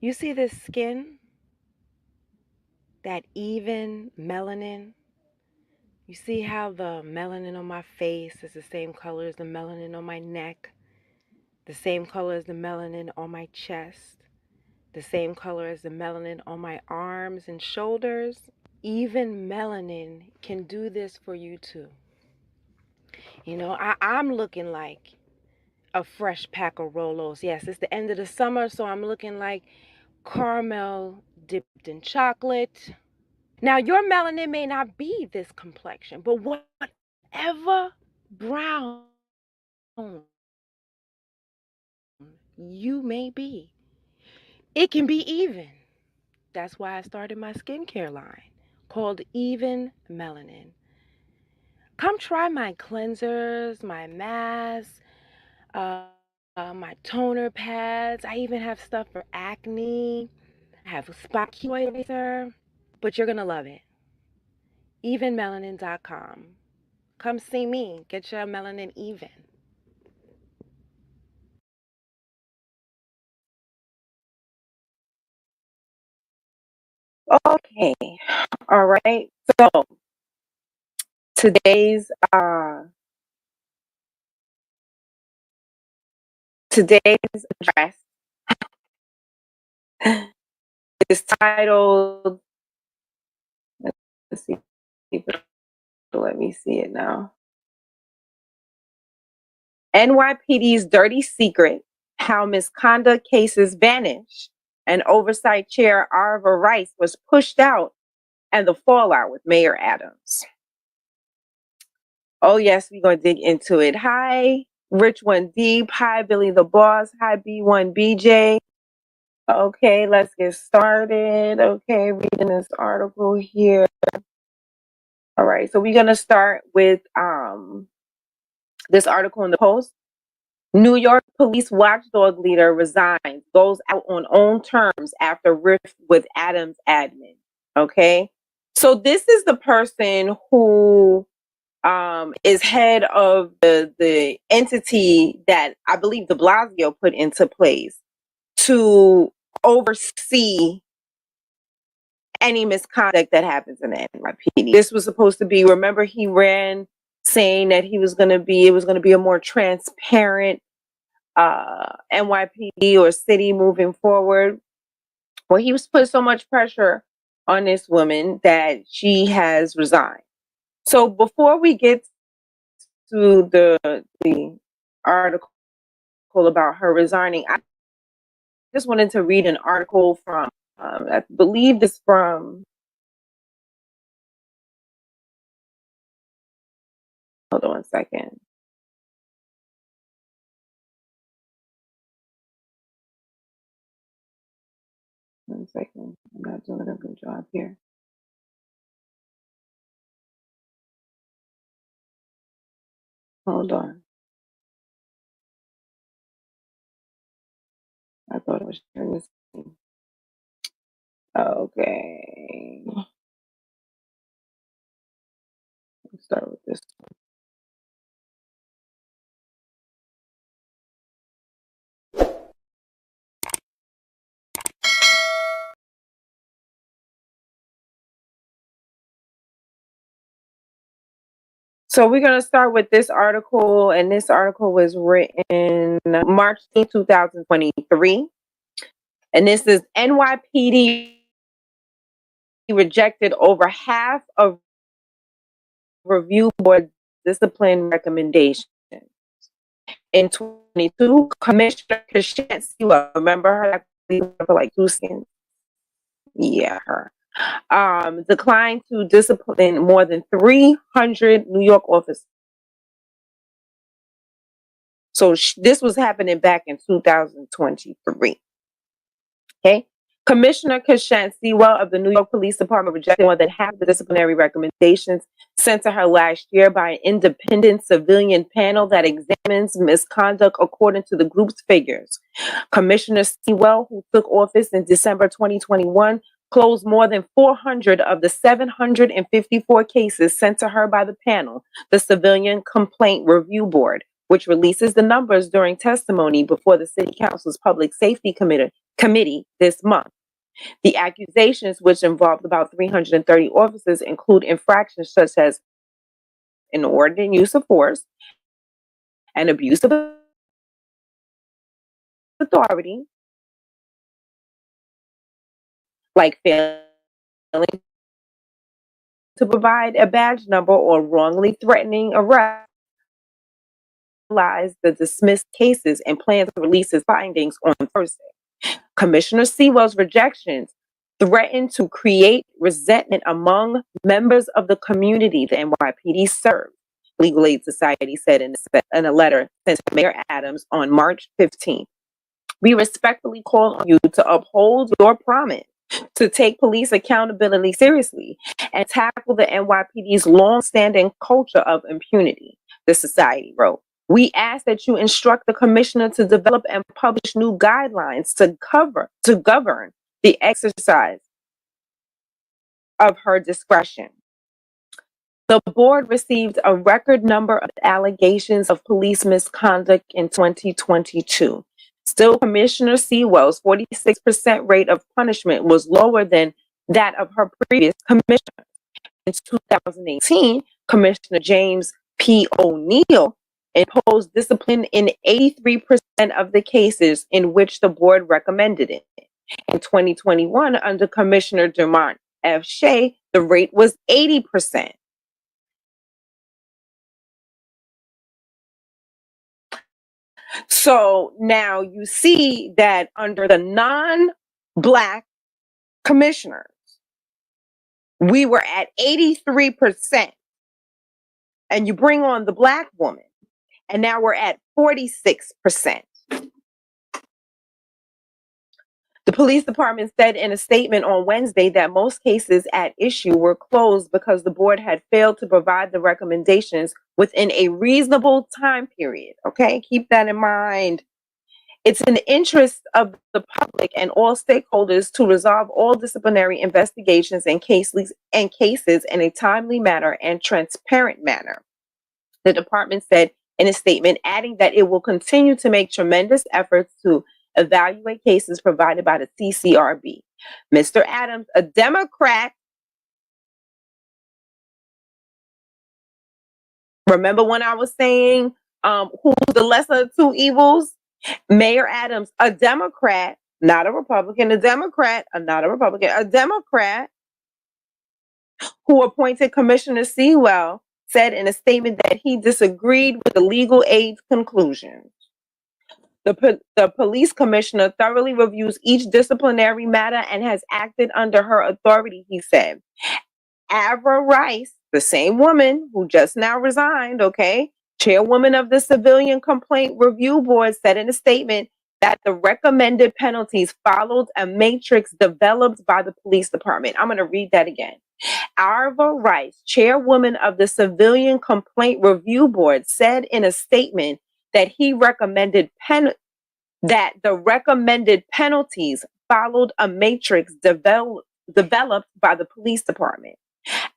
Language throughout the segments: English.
You see this skin, that even melanin? You see how the melanin on my face is the same color as the melanin on my neck, the same color as the melanin on my chest, the same color as the melanin on my arms and shoulders? Even melanin can do this for you too. I'm looking like a fresh pack of Rolos. Yes, it's the end of the summer, so I'm looking like caramel dipped in chocolate. Now, your melanin may not be this complexion, but whatever brown you may be, it can be even. That's why I started my skincare line called Even Melanin. Come try my cleansers, my masks, uh, my toner pads. I even have stuff for acne. I have a spot eraser, but you're gonna love it. Evenmelanin.com. Come see me. Get your melanin even. Okay. All right. So today's uh today's address is titled, let's see, let me see it now. NYPD's Dirty Secret: How Misconduct Cases Vanish, and Oversight Chair Arva Rice was pushed out, and the fallout with Mayor Adams. Oh yes, we're gonna dig into it. Hi, Rich One Deep. Hi, Billy the Boss. Hi, B1 BJ. Okay, let's get started. Okay, reading this article here. All right, so we're gonna start with this article in the Post. New York police watchdog leader resigns, goes out on own terms after rift with Adams admin. Okay, so this is the person who is head of the entity that I believe De Blasio put into place to oversee any misconduct that happens in the NYPD. This was supposed to be, remember, he ran saying that it was going to be a more transparent NYPD or city moving forward. Well, he was put so much pressure on this woman that she has resigned. So before we get to the article about her resigning, I just wanted to read an article from, I believe this from, hold on one second. One second. I'm not doing a good job here. Hold on. I thought I was sharing this thing. Okay. Let's start with this. So we're going to start with this article, and this article was written March 2023. And this is NYPD rejected over half of review board discipline recommendations. In 22, Commissioner Kashant Siwa, remember her for like 2 seconds? Yeah, her. Declined to discipline more than 300 New York officers. So this was happening back in 2023. Okay. Commissioner Kashant Siwa of the New York Police Department rejected more than half of the disciplinary recommendations sent to her last year by an independent civilian panel that examines misconduct according to the group's figures. Commissioner Siwa, who took office in December 2021, closed more than 400 of the 754 cases sent to her by the panel, the Civilian Complaint Review Board, which releases the numbers during testimony before the City Council's Public Safety Committee committee this month. The accusations, which involved about 330 officers, include infractions such as inordinate use of force and abuse of authority, like failing to provide a badge number or wrongly threatening arrest. The dismissed cases and plan to release his findings on Thursday. Commissioner Sewell's rejections threaten to create resentment among members of the community the NYPD serves, Legal Aid Society said in a letter sent to Mayor Adams on March 15th. We respectfully call on you to uphold your promise to take police accountability seriously and tackle the NYPD's long-standing culture of impunity, the society wrote. We ask that you instruct the commissioner to develop and publish new guidelines to govern the exercise of her discretion. The board received a record number of allegations of police misconduct in 2022. Still, Commissioner Sewell's 46% rate of punishment was lower than that of her previous commissioner. In 2018, Commissioner James P. O'Neill imposed discipline in 83% of the cases in which the board recommended it. In 2021, under Commissioner Dermont F. Shea, the rate was 80%. So now you see that under the non-Black commissioners, we were at 83%. And you bring on the Black woman, and now we're at 46%. The police department said in a statement on Wednesday that most cases at issue were closed because the board had failed to provide the recommendations within a reasonable time period. Okay, keep that in mind. It's in the interest of the public and all stakeholders to resolve all disciplinary investigations and cases in a timely manner and transparent manner, the department said in a statement, adding that it will continue to make tremendous efforts to evaluate cases provided by the CCRB. Mr. Adams, a Democrat, remember when I was saying who's the lesser of two evils? Mayor Adams, a Democrat, not a Republican, a Democrat, not a Republican, a Democrat who appointed Commissioner Sewell, said in a statement that he disagreed with the legal aid's conclusions. The police commissioner thoroughly reviews each disciplinary matter and has acted under her authority, he said. Avra Rice, the same woman who just now resigned, okay, chairwoman of the Civilian Complaint Review Board, said in a statement that the recommended penalties followed a matrix developed by the police department. I'm going to read that again. Avra Rice, chairwoman of the Civilian Complaint Review Board, said in a statement that he recommended that the recommended penalties followed a matrix developed by the police department.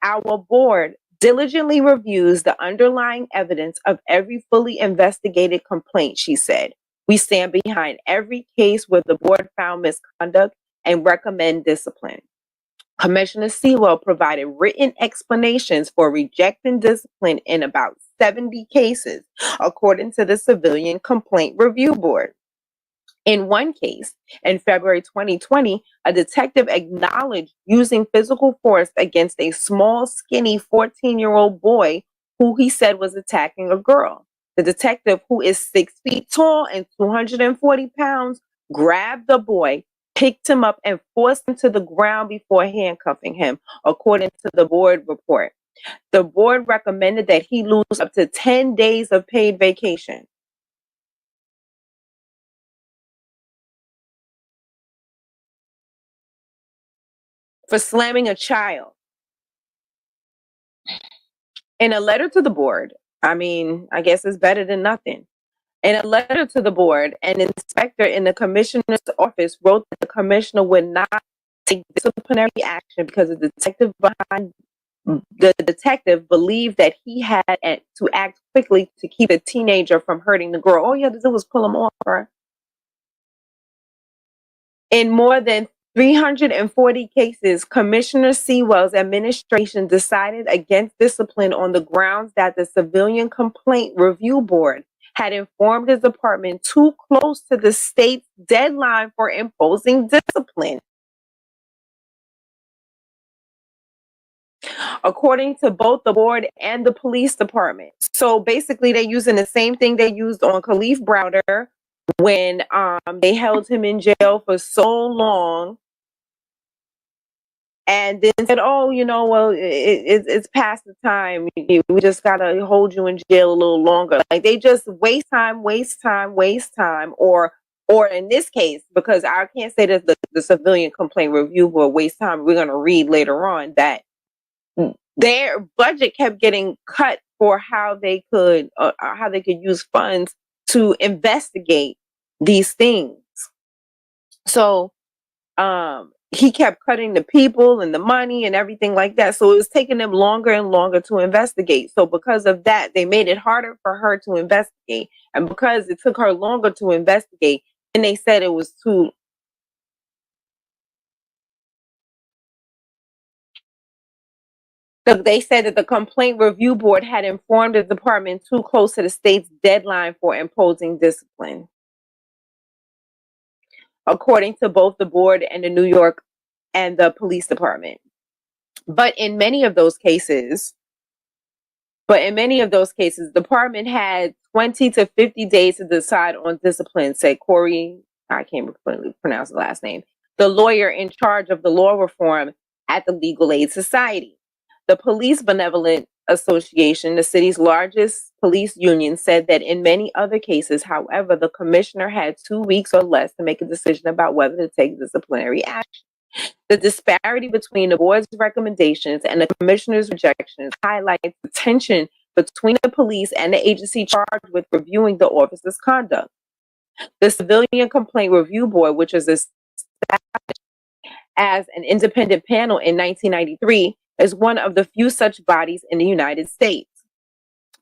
Our board diligently reviews the underlying evidence of every fully investigated complaint, she said. We stand behind every case where the board found misconduct and recommend discipline. Commissioner Sewell provided written explanations for rejecting discipline in about 70 cases, according to the Civilian Complaint Review Board. In one case, in February 2020, a detective acknowledged using physical force against a small, skinny 14-year-old boy who he said was attacking a girl. The detective, who is 6 feet tall and 240 pounds, grabbed the boy, picked him up, and forced him to the ground before handcuffing him, according to the board report. The board recommended that he lose up to 10 days of paid vacation. For slamming a child. In a letter to the board, I guess it's better than nothing. In a letter to the board, an inspector in the commissioner's office wrote that the commissioner would not take disciplinary action because the detective believed that he had to act quickly to keep the teenager from hurting the girl. All you had to do was pull him off her. In more than 340 cases, Commissioner Sewell's administration decided against discipline on the grounds that the Civilian Complaint Review Board had informed his department too close to the state's deadline for imposing discipline. According to both the board and the police department. So basically, they're using the same thing they used on Khalif Browder when they held him in jail for so long, and then said, "Oh, well, it's past the time. We just gotta hold you in jail a little longer." Like they just waste time, or in this case, because I can't say that the Civilian Complaint Review will waste time. We're gonna read later on that their budget kept getting cut for how they could use funds to investigate these things. So he kept cutting the people and the money and everything like that. So it was taking them longer and longer to investigate. So because of that, they made it harder for her to investigate. And because it took her longer to investigate, and they said it was too they said that the Complaint Review Board had informed the department too close to the state's deadline for imposing discipline, according to both the board and the New York and the police department. But in many of those cases, the department had 20 to 50 days to decide on discipline, said Corey, I can't pronounce the last name, the lawyer in charge of the law reform at the Legal Aid Society. The Police Benevolent Association, the city's largest police union, said that in many other cases, however, the commissioner had 2 weeks or less to make a decision about whether to take disciplinary action. The disparity between the board's recommendations and the commissioner's rejections highlights the tension between the police and the agency charged with reviewing the officer's conduct. The Civilian Complaint Review Board, which was established as an independent panel in 1993, is one of the few such bodies in the United States.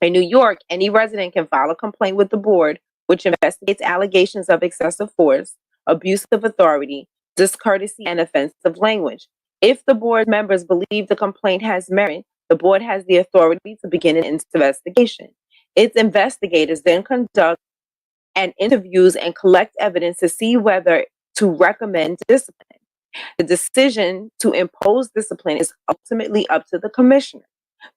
In New York, any resident can file a complaint with the board, which investigates allegations of excessive force, abuse of authority, discourtesy, and offensive language. If the board members believe the complaint has merit, the board has the authority to begin an investigation. Its investigators then conduct and interviews and collect evidence to see whether to recommend discipline. The decision to impose discipline is ultimately up to the commissioner.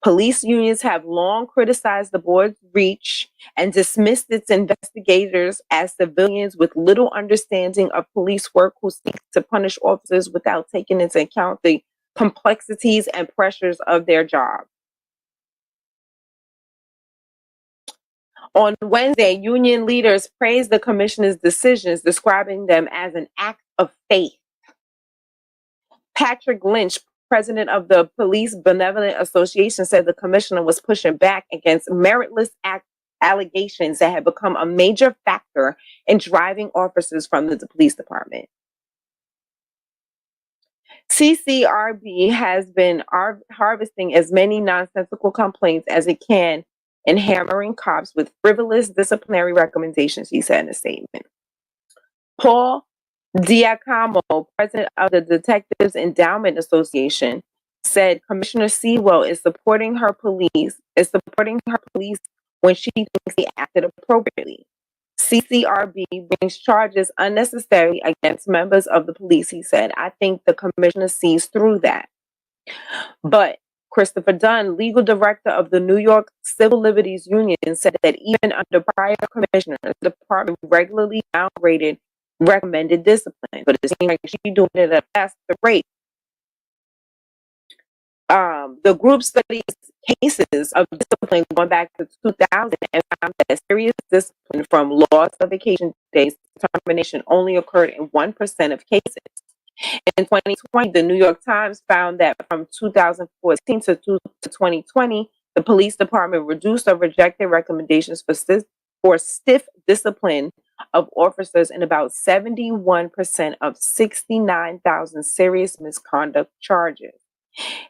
Police unions have long criticized the board's reach and dismissed its investigators as civilians with little understanding of police work who seek to punish officers without taking into account the complexities and pressures of their job. On Wednesday, union leaders praised the commissioner's decisions, describing them as an act of faith. Patrick Lynch, president of the Police Benevolent Association, said the commissioner was pushing back against meritless allegations that had become a major factor in driving officers from the police department. CCRB has been harvesting as many nonsensical complaints as it can and hammering cops with frivolous disciplinary recommendations, he said in a statement. Paul Diacomo, president of the Detectives Endowment Association, said Commissioner Sewell is supporting her police when she thinks they acted appropriately. CCRB brings charges unnecessarily against members of the police, he said. I think the commissioner sees through that. But Christopher Dunn, legal director of the New York Civil Liberties Union, said that even under prior commissioners, the department regularly downgraded recommended discipline, but it seems like she's doing it at a faster rate. The group studies cases of discipline going back to 2000 and found that serious discipline from loss of vacation days to termination only occurred in 1% of cases. In 2020, the New York Times found that from 2014 to 2020, the police department reduced or rejected recommendations for stiff discipline of officers in about 71% of 69,000 serious misconduct charges.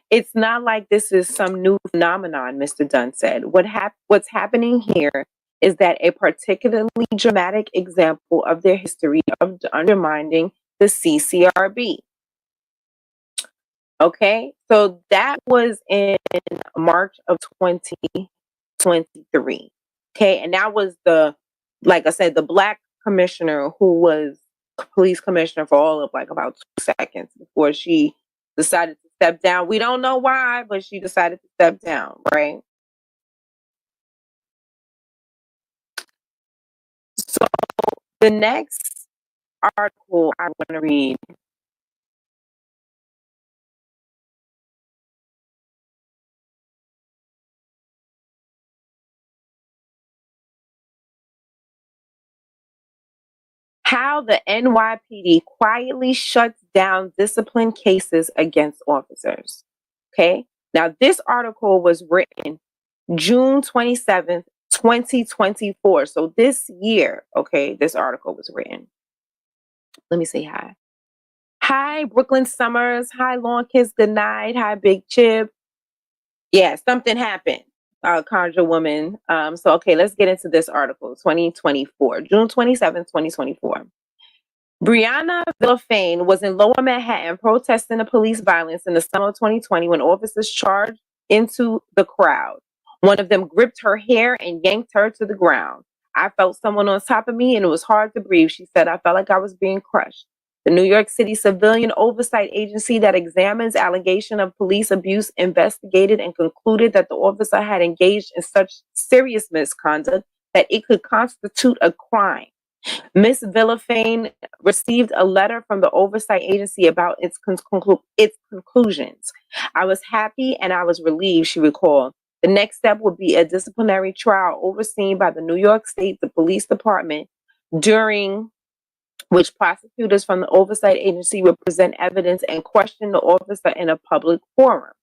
It's not like this is some new phenomenon, Mr. Dunn said. What's happening here is that a particularly dramatic example of their history of undermining the CCRB. Okay, so that was in March of 2023. Okay, and that was like I said, the black commissioner who was police commissioner for all of like about 2 seconds before she decided to step down. We don't know why, but she decided to step down, right? So the next article I want to read. How the NYPD quietly shuts down discipline cases against officers. Okay. Now, this article was written June 27th, 2024. So this year, okay, this article was written. Let me say hi. Hi, Brooklyn Summers. Hi, Long Kiss Good Night. Hi, Big Chip. Yeah, something happened, Conjure Woman. So, okay, let's get into this article, 2024, June 27th, 2024. Breonna Villafane was in Lower Manhattan protesting the police violence in the summer of 2020 when officers charged into the crowd. One of them gripped her hair and yanked her to the ground. I felt someone on top of me and it was hard to breathe, she said. I felt like I was being crushed. The New York City Civilian Oversight Agency that examines allegation of police abuse investigated and concluded that the officer had engaged in such serious misconduct that it could constitute a crime. Ms. Villafane received a letter from the oversight agency about its conclusions. I was happy and I was relieved, she recalled. The next step would be a disciplinary trial overseen by the New York State Police Department, during which prosecutors from the oversight agency would present evidence and question the officer in a public forum.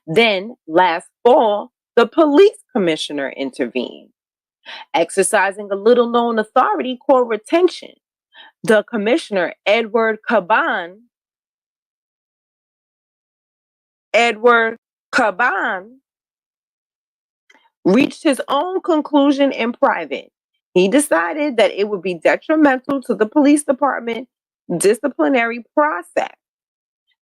Then, last fall, the police commissioner intervened. Exercising a little known authority called retention, the commissioner, Edward Caban, reached his own conclusion in private. He decided that it would be detrimental to the police department disciplinary process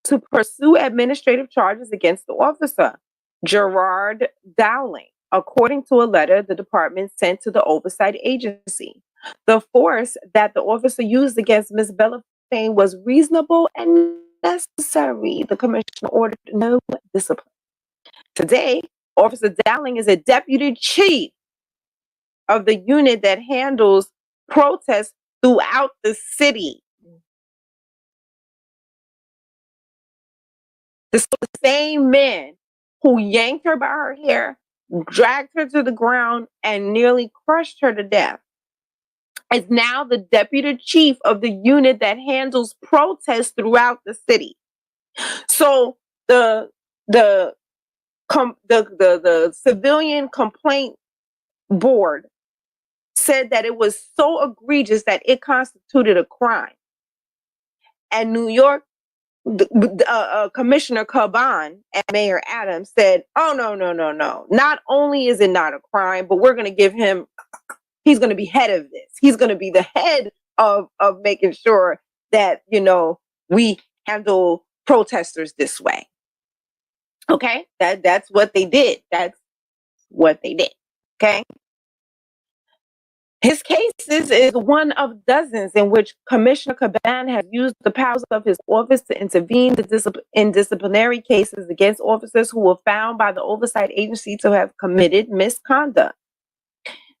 to pursue administrative charges against the officer, Gerard Dowling, according to a letter the department sent to the oversight agency. The force that the officer used against Ms. Villafane was reasonable and necessary. The commissioner ordered no discipline. Today, Officer Dowling is a deputy chief of the unit that handles protests throughout the city. The same man who yanked her by her hair, dragged her to the ground, and nearly crushed her to death is now the deputy chief of the unit that handles protests throughout the city. So the civilian complaint board said that it was so egregious that it constituted a crime. And New York Commissioner Caban and Mayor Adams said, oh, no. Not only is it not a crime, but we're going to give him, he's going to be head of this. He's going to be the head of making sure that, we handle protesters this way. Okay, that's what they did. That's what they did. Okay. His cases is one of dozens in which Commissioner Caban has used the powers of his office to intervene in disciplinary cases against officers who were found by the oversight agency to have committed misconduct.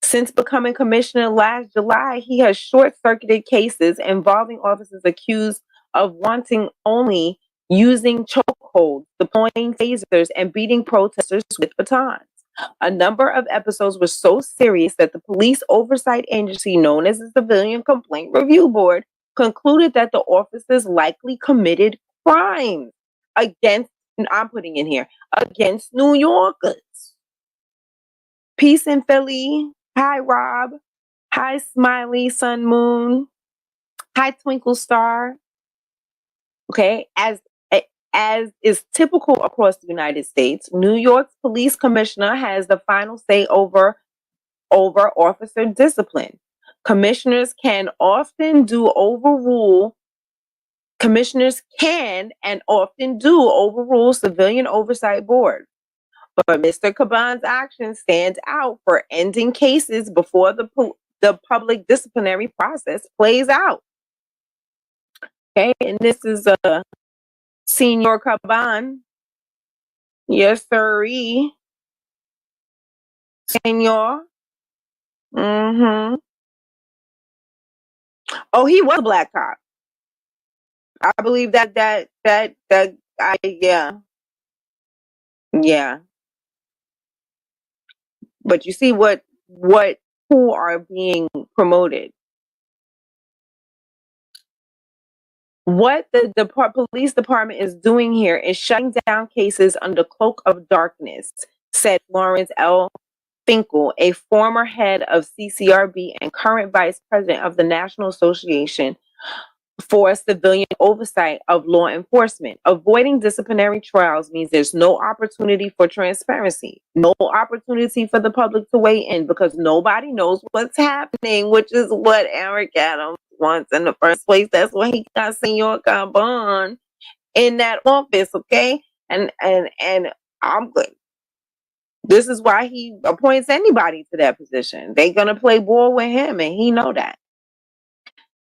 Since becoming commissioner last July, he has short-circuited cases involving officers accused of wanting only using chokeholds, deploying tasers, and beating protesters with batons. A number of episodes were so serious that the police oversight agency, known as the Civilian Complaint Review Board, concluded that the officers likely committed crimes against, I'm putting in here, against New Yorkers. Peace in Philly. Hi, Rob. Hi, Smiley, Sun Moon. Hi, Twinkle Star. Okay, as is typical across the United States, New York's police commissioner has the final say over officer discipline. Commissioners can often overrule Commissioners can and often do overrule civilian oversight boards, but Mr. Caban's action stands out for ending cases before the public disciplinary process plays out. Okay, and this is Senor Caban. Yes, sirree. Senor. Mm-hmm. Oh, he was a black cop. I believe yeah. But you see who are being promoted. What the police department is doing here is shutting down cases under cloak of darkness, said Lawrence L. Finkel, a former head of CCRB and current vice president of the National Association for Civilian Oversight of Law Enforcement. Avoiding disciplinary trials means there's no opportunity for transparency, no opportunity for the public to weigh in because nobody knows what's happening, which is what Eric Adams wants in the first place. That's why he got Senor Caban in that office, okay? And I'm good. This is why he appoints anybody to that position. They're gonna play ball with him, and he know that.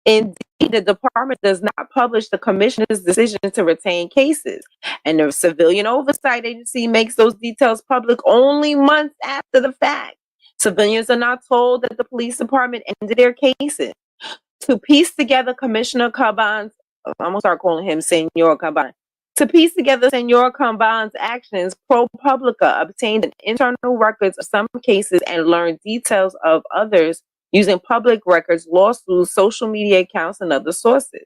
Indeed, the department does not publish the commissioner's decision to retain cases, and the Civilian Oversight Agency makes those details public only months after the fact. Civilians are not told that the police department ended their cases. To piece together Commissioner Caban's, I'm gonna start calling him Senor Caban. To piece together Senor Caban's actions, ProPublica obtained an internal records of some cases and learned details of others using public records, lawsuits, social media accounts, and other sources.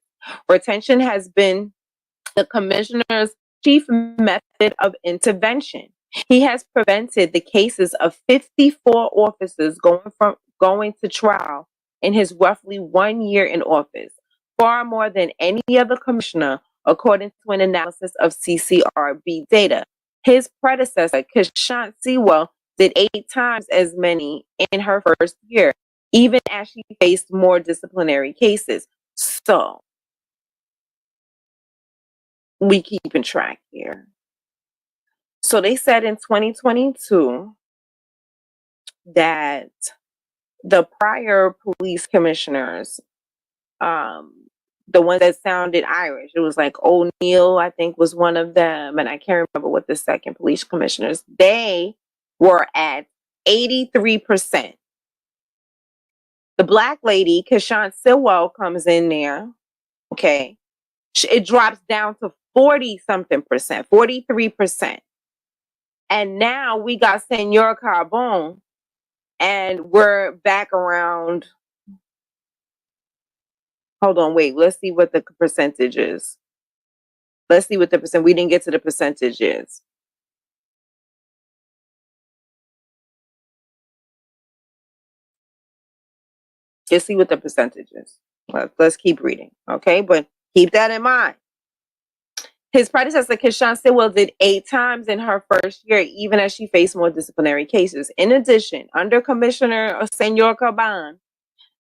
Retention has been the commissioner's chief method of intervention. He has prevented the cases of 54 officers going to trial in his roughly 1 year in office, far more than any other commissioner, according to an analysis of CCRB data. His predecessor, Kishant Sewell, did 8 times as many in her first year, even as she faced more disciplinary cases. So, we keeping track here. So they said in 2022 that the prior police commissioners, the ones that sounded Irish, it was like O'Neill, I think was one of them, and I can't remember what the second police commissioners, they were at 83%. The black lady, Kishant Sewell, comes in there, okay, it drops down to 40-something percent, 43%. And now we got Senor Caban, and we're back around. Hold on, wait. Let's see what the percentage is. Let's see what the percent. We didn't get to the percentages. Let's see what the percentage is. Let's keep reading, okay? But keep that in mind. His predecessor, Kishant Sewell, did 8 times in her first year, even as she faced more disciplinary cases. In addition, under Commissioner Senor Caban,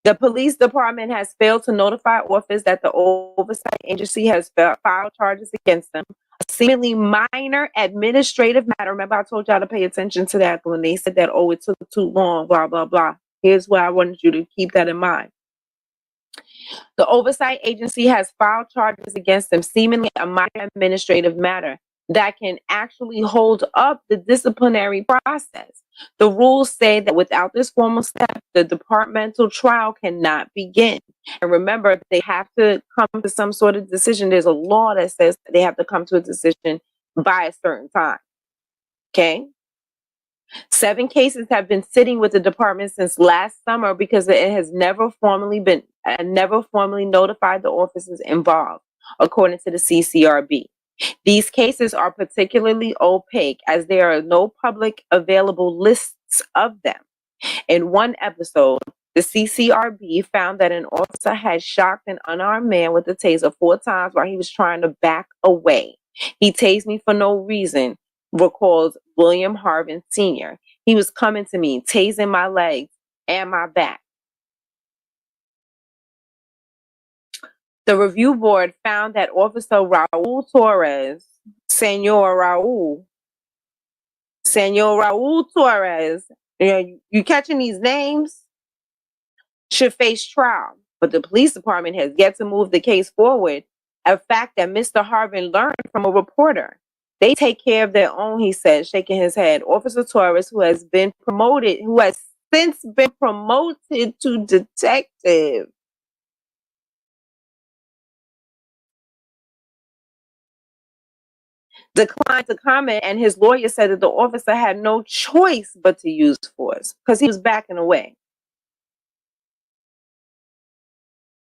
the police department has failed to notify officers that the oversight agency has filed charges against them. A seemingly minor administrative matter. Remember, I told y'all to pay attention to that when they said that, oh, it took too long, blah, blah, blah. Here's why I wanted you to keep that in mind. The oversight agency has filed charges against them, seemingly a minor administrative matter that can actually hold up the disciplinary process. The rules say that without this formal step, the departmental trial cannot begin. And remember, they have to come to some sort of decision. There's a law that says they have to come to a decision by a certain time. Okay? 7 cases have been sitting with the department since last summer because it has never formally notified the officers involved, according to the CCRB. These cases are particularly opaque as there are no public available lists of them. In one episode, the CCRB found that an officer had shocked an unarmed man with a taser 4 times while he was trying to back away. He tased me for no reason, recalls William Harvin Sr. He was coming to me, tasing my legs and my back. The review board found that Officer Raul Torres, Senor Raul Torres, you catching these names, should face trial. But the police department has yet to move the case forward, a fact that Mr. Harvin learned from a reporter. They take care of their own, he said, shaking his head. Officer Torres, who has since been promoted to detective, declined to comment, and his lawyer said that the officer had no choice but to use force because he was backing away.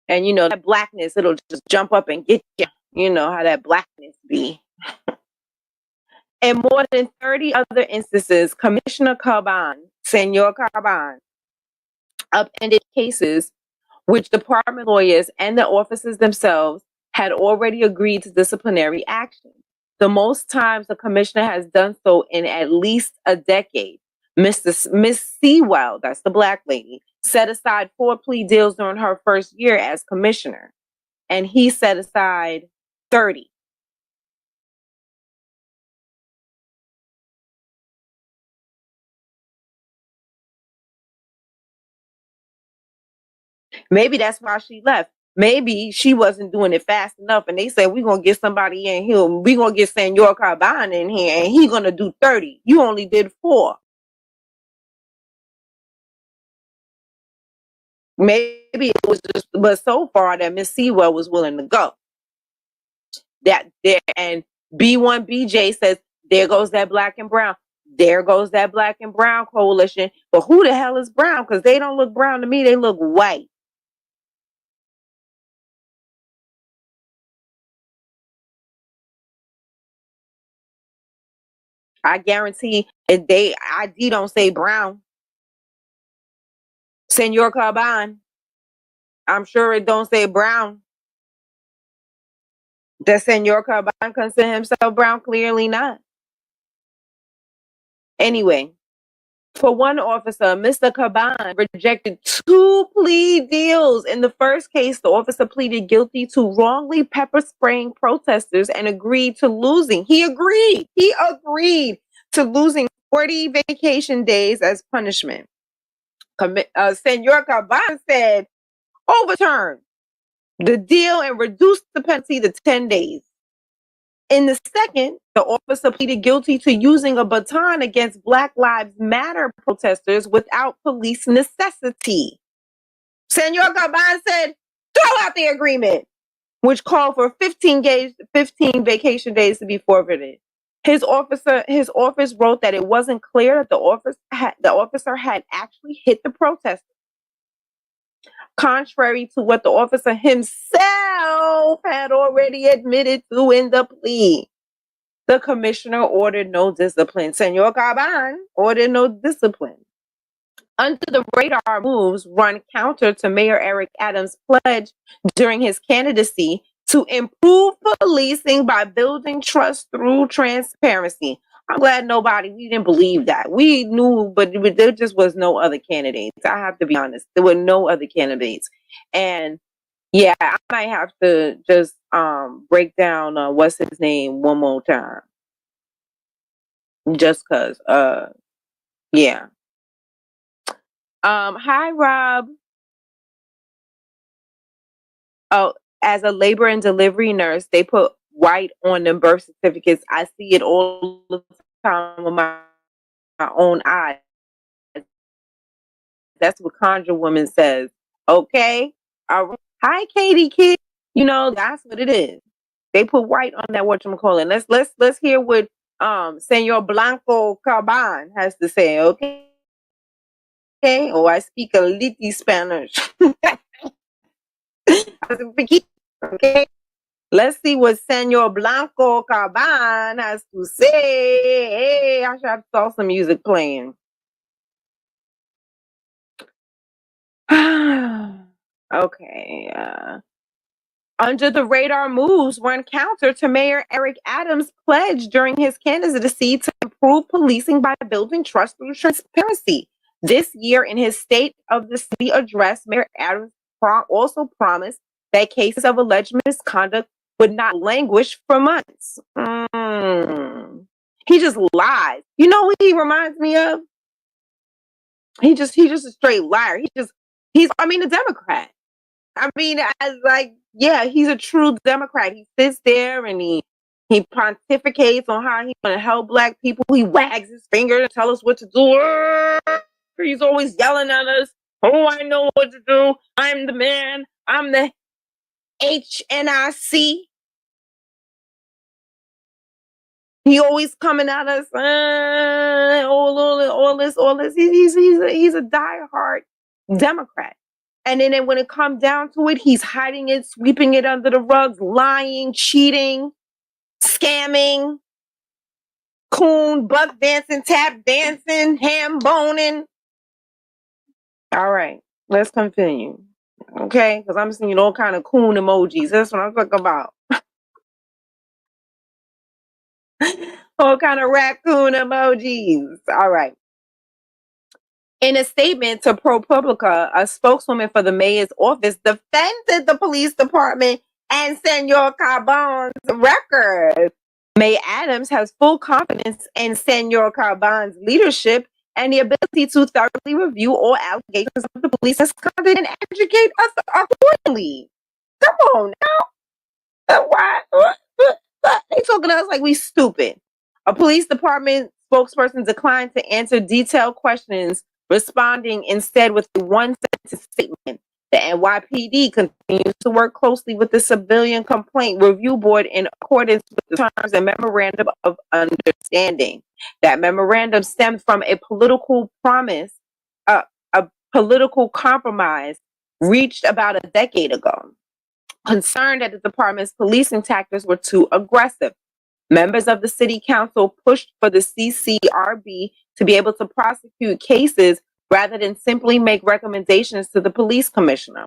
And you know, that blackness, it'll just jump up and get you. You know how that blackness be. In more than 30 other instances, Commissioner Caban, Senor Caban, upended cases which department lawyers and the officers themselves had already agreed to disciplinary action. The most times the commissioner has done so in at least a decade. Miss Sewell, that's the black lady, set aside 4 plea deals during her first year as commissioner, and he set aside 30. Maybe that's why she left. Maybe she wasn't doing it fast enough, and they said, we're going to get somebody in here. We're going to get Senor Caban in here, and he's going to do 30. You only did 4. Maybe it was just, but so far that Miss Sewell was willing to go. That there, and B1BJ says, there goes that black and brown. There goes that black and brown coalition. But who the hell is brown? Because they don't look brown to me. They look white. I guarantee if they ID don't say brown. Senor Caban, I'm sure it don't say brown. Does Senor Caban consider himself brown? Clearly not. Anyway, for one officer, Mr. Caban rejected 2 plea deals. In the first case, the officer pleaded guilty to wrongly pepper spraying protesters and agreed to losing. He agreed to losing 40 vacation days as punishment. Senor Caban said, overturn the deal and reduce the penalty to 10 days. In the second, the officer pleaded guilty to using a baton against Black Lives Matter protesters without police necessity. Senor Caban said, throw out the agreement, which called for 15 vacation days to be forfeited. His office wrote that it wasn't clear that the officer had actually hit the protester. Contrary to what the officer himself had already admitted to in the plea. The commissioner ordered no discipline. Senor Caban ordered no discipline. Under the radar moves run counter to Mayor Eric Adams' pledge during his candidacy to improve policing by building trust through transparency. I'm glad we didn't believe that. We knew, but there just was no other candidates. I have to be honest. There were no other candidates. And yeah, I might have to just break down what's his name one more time. Just cause yeah. Hi Rob. Oh, as a labor and delivery nurse, they put white on the birth certificates. I see it all the time with my own eyes. That's what Conjure Woman says. Okay. Hi, Katie Kid. You know, that's what it is. They put white on that whatchamacallit. Let's hear what Senor Blanco Caban has to say, okay? Okay. Oh, I speak a little Spanish. Okay. Let's see what Senor Blanco Caban has to say. Hey, I should have salsa music playing. Okay. Under the radar moves run counter to Mayor Eric Adams' pledge during his candidacy to improve policing by building trust through transparency. This year, in his State of the City address, Mayor Adams also promised that cases of alleged misconduct would not languish for months. He just lies. You know what he reminds me of? He's just a straight liar. He's a Democrat. He's a true Democrat. He sits there and he pontificates on how he's gonna help black people. He wags his finger and tell us what to do. He's always yelling at us. Oh, I know what to do. I'm the man. I'm the HNIC. He always coming at us. All this. He's a diehard Democrat. And then when it comes down to it, he's hiding it, sweeping it under the rugs, lying, cheating, scamming, coon, buck dancing, tap dancing, ham boning. All right, let's continue. Okay, because I'm seeing all kind of coon emojis. That's what I'm talking about. All kind of raccoon emojis. All right. In a statement to ProPublica, a spokeswoman for the mayor's office defended the police department and Senor Caban's record. Mayor Adams has full confidence in Senor Caban's leadership and the ability to thoroughly review all allegations of the police misconduct and educate us accordingly. Come on now. Why? They talking to us like we stupid. A police department spokesperson declined to answer detailed questions, responding instead with a one-sentence statement. The NYPD continues to work closely with the Civilian Complaint Review Board in accordance with the terms and memorandum of understanding. That memorandum stemmed from a political promise, a political compromise reached about a decade ago. Concerned that the department's policing tactics were too aggressive, members of the city council pushed for the CCRB to be able to prosecute cases rather than simply make recommendations to the police commissioner.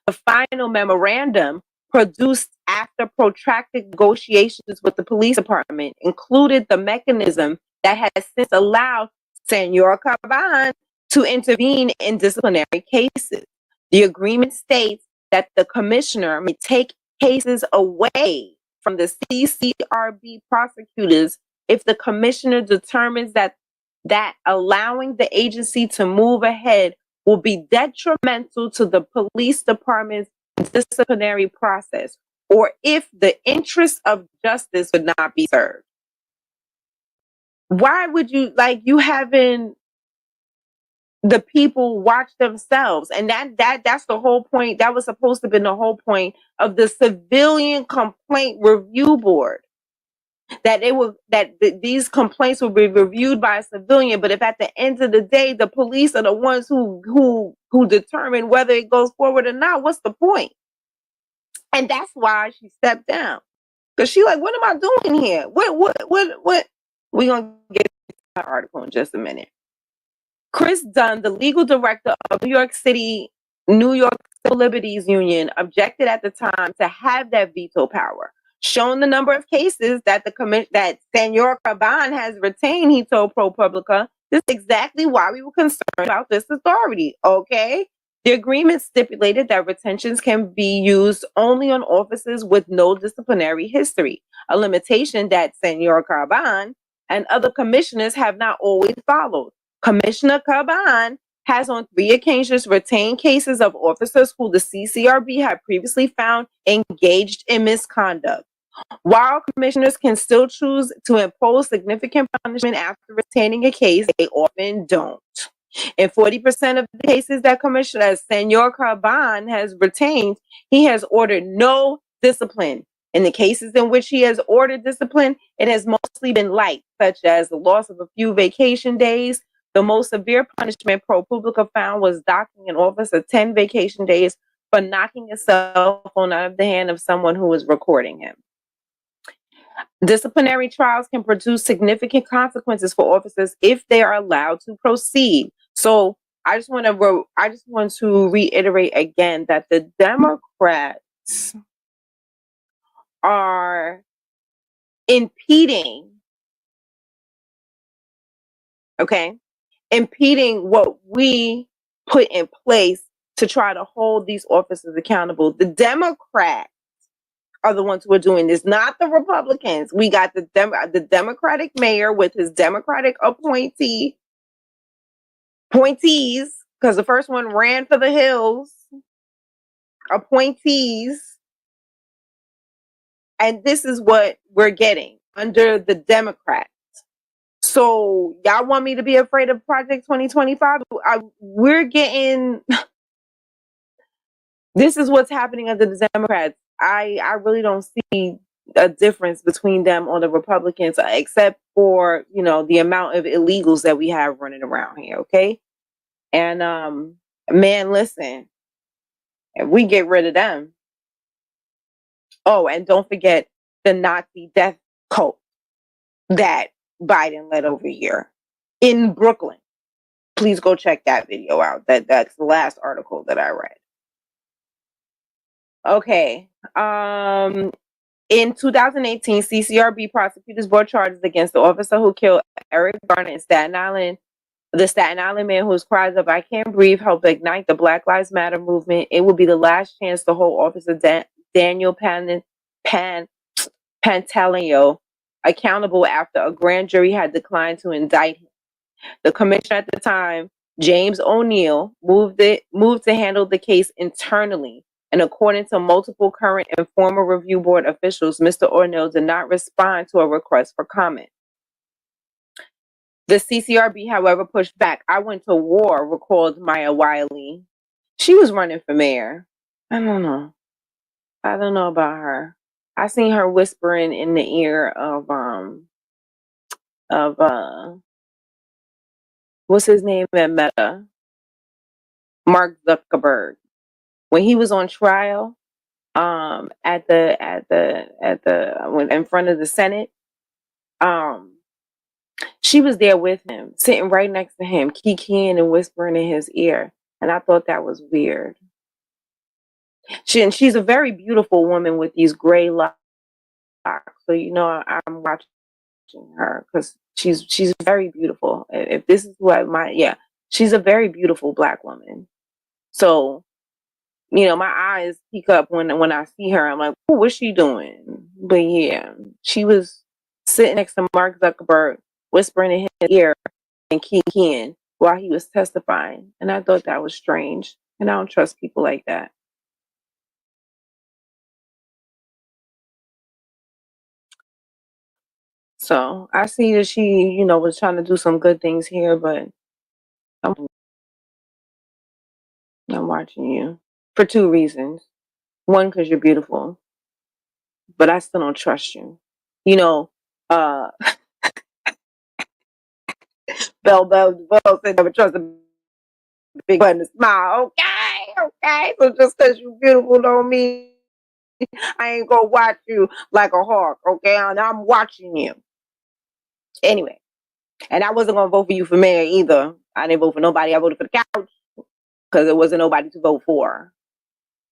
The final memorandum, produced after protracted negotiations with the police department, included the mechanism that has since allowed Senor Caban to intervene in disciplinary cases. The agreement states that the commissioner may take cases away from the CCRB prosecutors if the commissioner determines that allowing the agency to move ahead will be detrimental to the police department's disciplinary process, or if the interests of justice would not be served. Why would you having the people watch themselves? And that's the whole point. That was supposed to be the whole point of the Civilian Complaint Review Board. That these complaints will be reviewed by a civilian, but if at the end of the day the police are the ones who determine whether it goes forward or not, what's the point? And that's why she stepped down, because she like, what am I doing here? What? We're gonna get to that article in just a minute. Chris Dunn, the legal director of New York Civil Liberties Union, objected at the time to have that veto power. Shown the number of cases that that Senor Caban has retained, he told ProPublica, this is exactly why we were concerned about this authority. Okay, the agreement stipulated that retentions can be used only on officers with no disciplinary history, a limitation that Senor Caban and other commissioners have not always followed. Commissioner Caban has on 3 occasions retained cases of officers who the CCRB had previously found engaged in misconduct. While commissioners can still choose to impose significant punishment after retaining a case, they often don't. In 40% of the cases that Commissioner Senor Caban has retained, he has ordered no discipline. In the cases in which he has ordered discipline, it has mostly been light, such as the loss of a few vacation days. The most severe punishment ProPublica found was docking an officer 10 vacation days for knocking a cell phone out of the hand of someone who was recording him. Disciplinary trials can produce significant consequences for officers if they are allowed to proceed. So I just want to reiterate again that the Democrats are impeding what we put in place to try to hold these officers accountable. The Democrats are the ones who are doing this, not the Republicans. We got the Democratic mayor with his Democratic appointees, because the first one ran for the hills, appointees. And this is what we're getting under the Democrats. So y'all want me to be afraid of Project 2025? We're getting, this is what's happening under the Democrats. I really don't see a difference between them or the Republicans, except for, you know, the amount of illegals that we have running around here, okay? And man, listen, if we get rid of them. Oh, and don't forget the Nazi death cult that Biden led over here in Brooklyn. Please go check that video out. That's the last article that I read. Okay. In 2018, CCRB prosecutors brought charges against the officer who killed Eric Garner in Staten Island. The Staten Island man whose cries of "I can't breathe" helped ignite the Black Lives Matter movement. It will be the last chance to hold Officer Daniel Pantaleo accountable after a grand jury had declined to indict him. The commissioner at the time, James O'Neill, moved to handle the case internally. And according to multiple current and former review board officials, Mr. O'Neill did not respond to a request for comment. The CCRB, however, pushed back. "I went to war," recalled Maya Wiley. She was running for mayor. I don't know about her. I seen her whispering in the ear of what's his name at Meta? Mark Zuckerberg. When he was on trial, when in front of the Senate, she was there with him, sitting right next to him, kikiing and whispering in his ear. And I thought that was weird. She's a very beautiful woman with these gray locks. So, you know, I'm watching her because she's very beautiful. If this is what she's a very beautiful Black woman. So, you know, my eyes peek up when I see her. I'm like, oh, what's she doing? But yeah, she was sitting next to Mark Zuckerberg, whispering in his ear and kikiing while he was testifying. And I thought that was strange. And I don't trust people like that. So I see that she, you know, was trying to do some good things here, but I'm watching you for two reasons. One, because you're beautiful, but I still don't trust you. You know, Bell said never trust a big button to smile. Okay. So just because you're beautiful don't mean I ain't gonna watch you like a hawk, okay? And I'm watching you. Anyway, and I wasn't gonna vote for you for mayor either. I didn't vote for nobody. I voted for the couch because there wasn't nobody to vote for.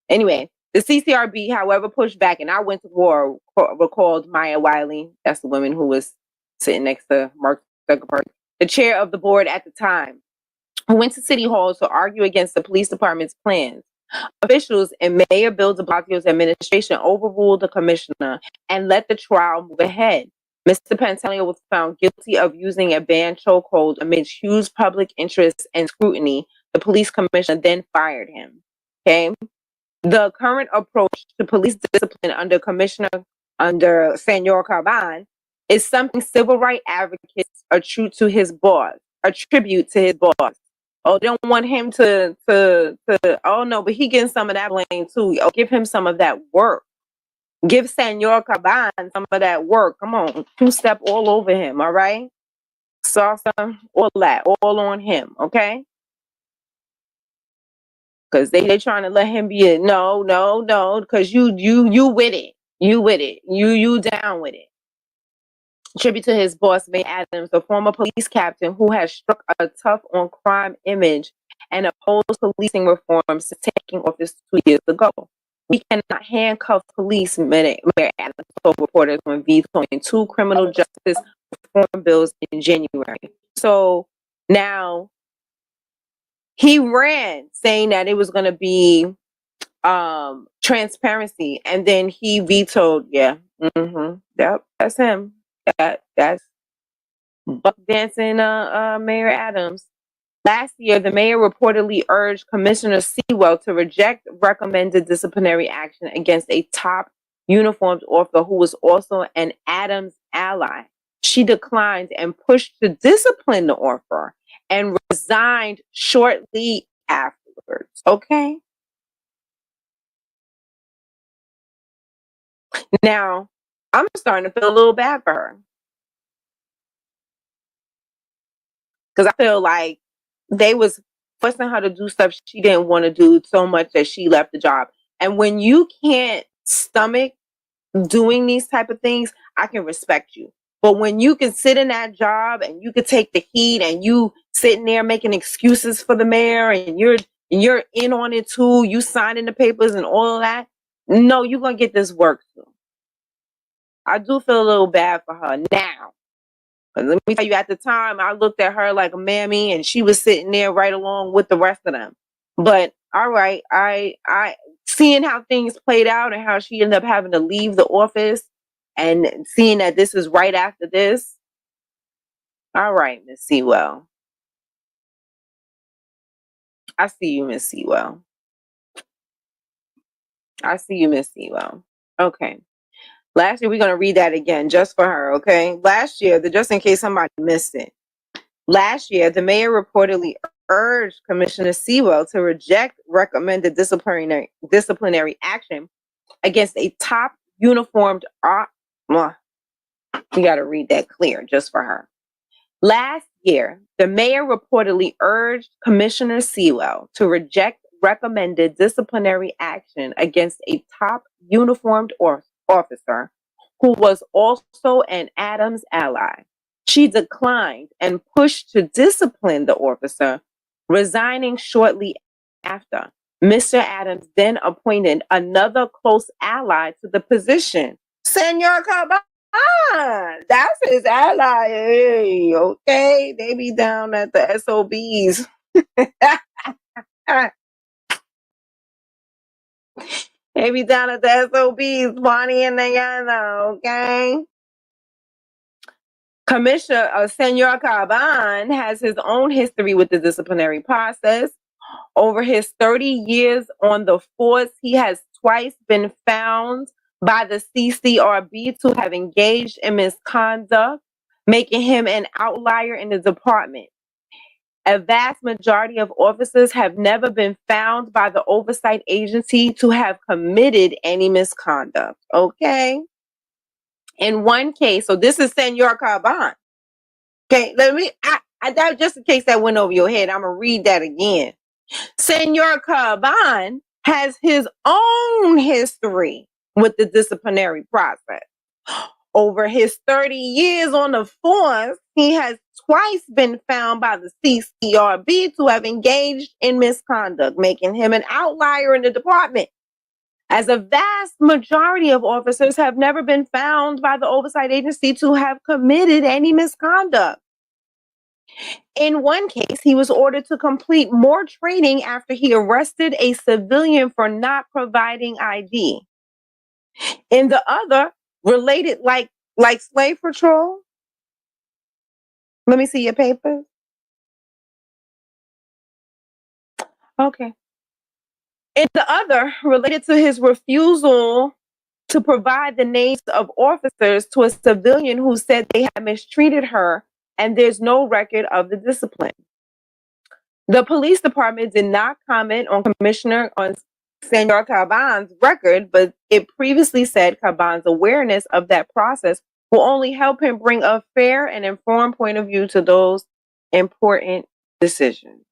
Anyway, the CCRB, however, pushed back, and "I went to war," recalled Maya Wiley. That's the woman who was sitting next to Mark Zuckerberg, the chair of the board at the time, who went to City Hall to argue against the police department's plans. Officials in Mayor Bill de Blasio's administration overruled the commissioner and let the trial move ahead. Mr. Pantaleo was found guilty of using a banned chokehold amidst huge public interest and scrutiny. The police commissioner then fired him. Okay. The current approach to police discipline under Senor Caban is something civil rights advocates attribute to his boss. Oh, they don't want him to oh no, but he getting some of that blame too. Oh, give him some of that work. Give Senor Caban some of that work. Come on, two-step all over him, all right? Salsa, all that, all on him, okay? Because they trying to let him be no, because you with it. You with it. You down with it. Tribute to his boss, May Adams, a former police captain who has struck a tough on crime image and opposed policing reform since taking office 2 years ago. "We cannot handcuff police," Mayor Adams told reporters when vetoing 2 criminal justice reform bills in January. So now He ran saying that it was going to be transparency, and then he vetoed. Yeah, yep, that's him. That's buck dancing Mayor Adams. Last year, the mayor reportedly urged Commissioner Sewell to reject recommended disciplinary action against a top uniformed officer who was also an Adams ally. She declined and pushed to discipline the officer and resigned shortly afterwards. Okay. Now, I'm starting to feel a little bad for her because I feel like they was forcing her to do stuff she didn't want to do so much that she left the job. And when you can't stomach doing these type of things, I can respect you. But when you can sit in that job and you can take the heat and you sitting there making excuses for the mayor and you're in on it too, you signing the papers and all of that, no, you're gonna get this work too. I do feel a little bad for her now. But let me tell you, at the time, I looked at her like a mammy, and she was sitting there right along with the rest of them. But all right, I seeing how things played out and how she ended up having to leave the office, and seeing that this is right after this. All right, Miss Sewell, I see you, Miss Sewell. I see you, Miss Sewell. Okay. Last year, we're gonna read that again just for her. Okay. Last year, just in case somebody missed it. Last year, the mayor reportedly urged Commissioner Sewell to reject recommended disciplinary action against a top uniformed. We got to read that clear just for her. Last year, the mayor reportedly urged Commissioner Sewell to reject recommended disciplinary action against a top uniformed officer who was also an Adams ally. She declined and pushed to discipline the officer, resigning shortly after. Mr. Adams then appointed another close ally to the position. Senor Caban, that's his ally. Hey, okay, they be down at the SOBs. They be down at the SOBs, Bonnie and Diana, okay? Commissioner Senor Caban has his own history with the disciplinary process. Over his 30 years on the force, he has twice been found by the CCRB to have engaged in misconduct, making him an outlier in the department. A vast majority of officers have never been found by the oversight agency to have committed any misconduct. Okay. In one case, so this is Senor Caban. Okay, that just in case that went over your head, I'm gonna read that again. Senor Caban has his own history with the disciplinary process. Over his 30 years on the force, he has twice been found by the CCRB to have engaged in misconduct, making him an outlier in the department. As a vast majority of officers have never been found by the oversight agency to have committed any misconduct. In one case, he was ordered to complete more training after he arrested a civilian for not providing ID. In the other, related like slave patrol. Let me see your papers. Okay. In the other, related to his refusal to provide the names of officers to a civilian who said they had mistreated her, and there's no record of the discipline. The police department did not comment on Senor Caban's record, but it previously said Caban's awareness of that process will only help him bring a fair and informed point of view to those important decisions.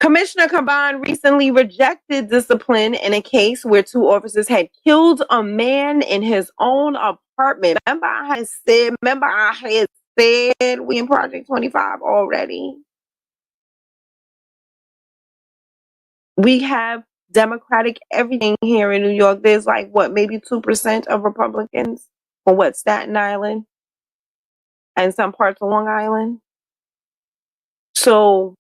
Commissioner Caban recently rejected discipline in a case where two officers had killed a man in his own apartment. Remember I had said we in Project 25 already. We have Democratic everything here in New York. There's like what, maybe 2% of Republicans for what, Staten Island and some parts of Long Island. So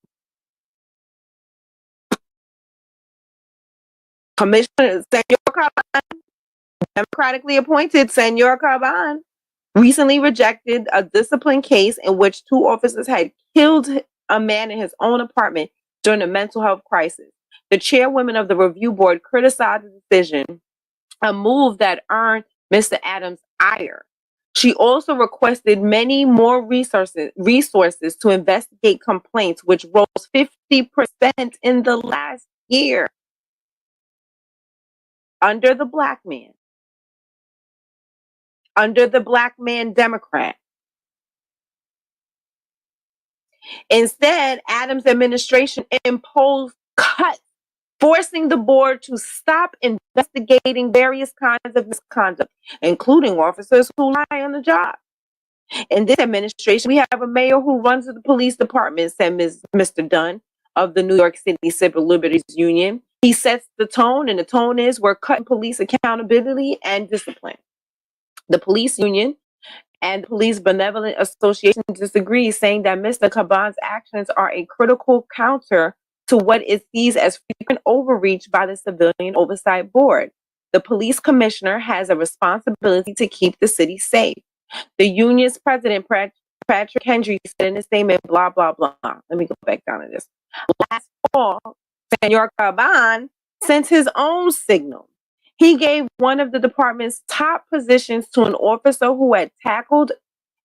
Commissioner Senor Caban, democratically appointed Senor Caban, recently rejected a discipline case in which two officers had killed a man in his own apartment during a mental health crisis. The chairwoman of the review board criticized the decision, a move that earned Mr. Adams ire. She also requested many more resources to investigate complaints, which rose 50% in the last year under the black man Democrat. Instead, Adams' administration imposed cuts, forcing the board to stop investigating various kinds of misconduct, including officers who lie on the job. In this administration, we have a mayor who runs the police department, said Mr. Dunn of the New York City Civil Liberties Union. He sets the tone, and the tone is we're cutting police accountability and discipline. The police union and Police Benevolent Association disagree, saying that Mr. Caban's actions are a critical counter to what it sees as frequent overreach by the Civilian Oversight Board. The police commissioner has a responsibility to keep the city safe. The union's president, Patrick Henry, said in a statement, blah, blah, blah. Let me go back down to this. Last fall, Senor Caban sent his own signal. He gave one of the department's top positions to an officer who had tackled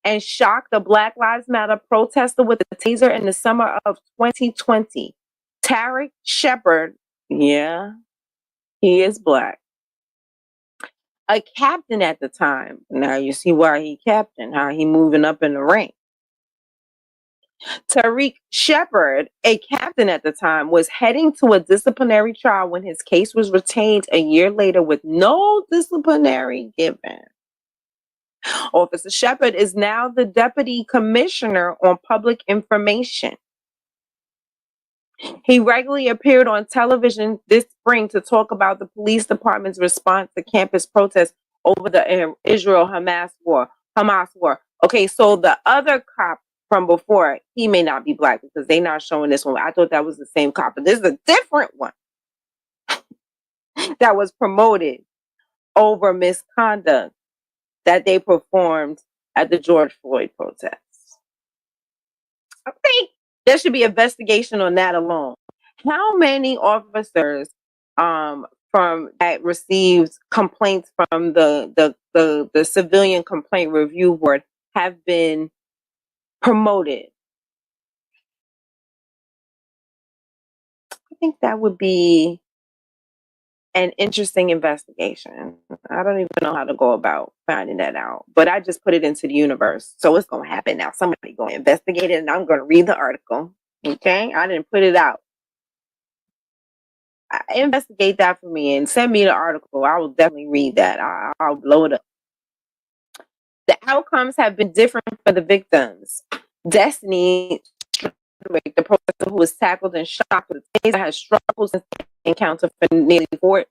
and shocked a Black Lives Matter protester with a taser in the summer of 2020. Tarek Shepard, yeah, he is Black. A captain at the time. Now you see why he captain, how he moving up in the rank. Tariq Shepard, a captain at the time, was heading to a disciplinary trial when his case was retained a year later with no disciplinary given. Officer Shepard is now the deputy commissioner on public information. He regularly appeared on television this spring to talk about the police department's response to campus protests over the Israel-Hamas war. Okay, so the other cop from before, he may not be Black because they're not showing this one. I thought that was the same cop, but this is a different one that was promoted over misconduct that they performed at the George Floyd protests. I think there should be investigation on that alone. How many officers from that received complaints from the Civilian Complaint Review Board have been promoted? I think that would be an interesting investigation. I don't even know how to go about finding that out, but I just put it into the universe. So it's going to happen now. Somebody going to investigate it and I'm going to read the article. Okay. I didn't put it out. Investigate that for me and send me the article. I will definitely read that. I'll blow it up. The outcomes have been different for the victims. Destiny, the protester who was tackled and shot with a taser, has struggled since encounter for nearly 4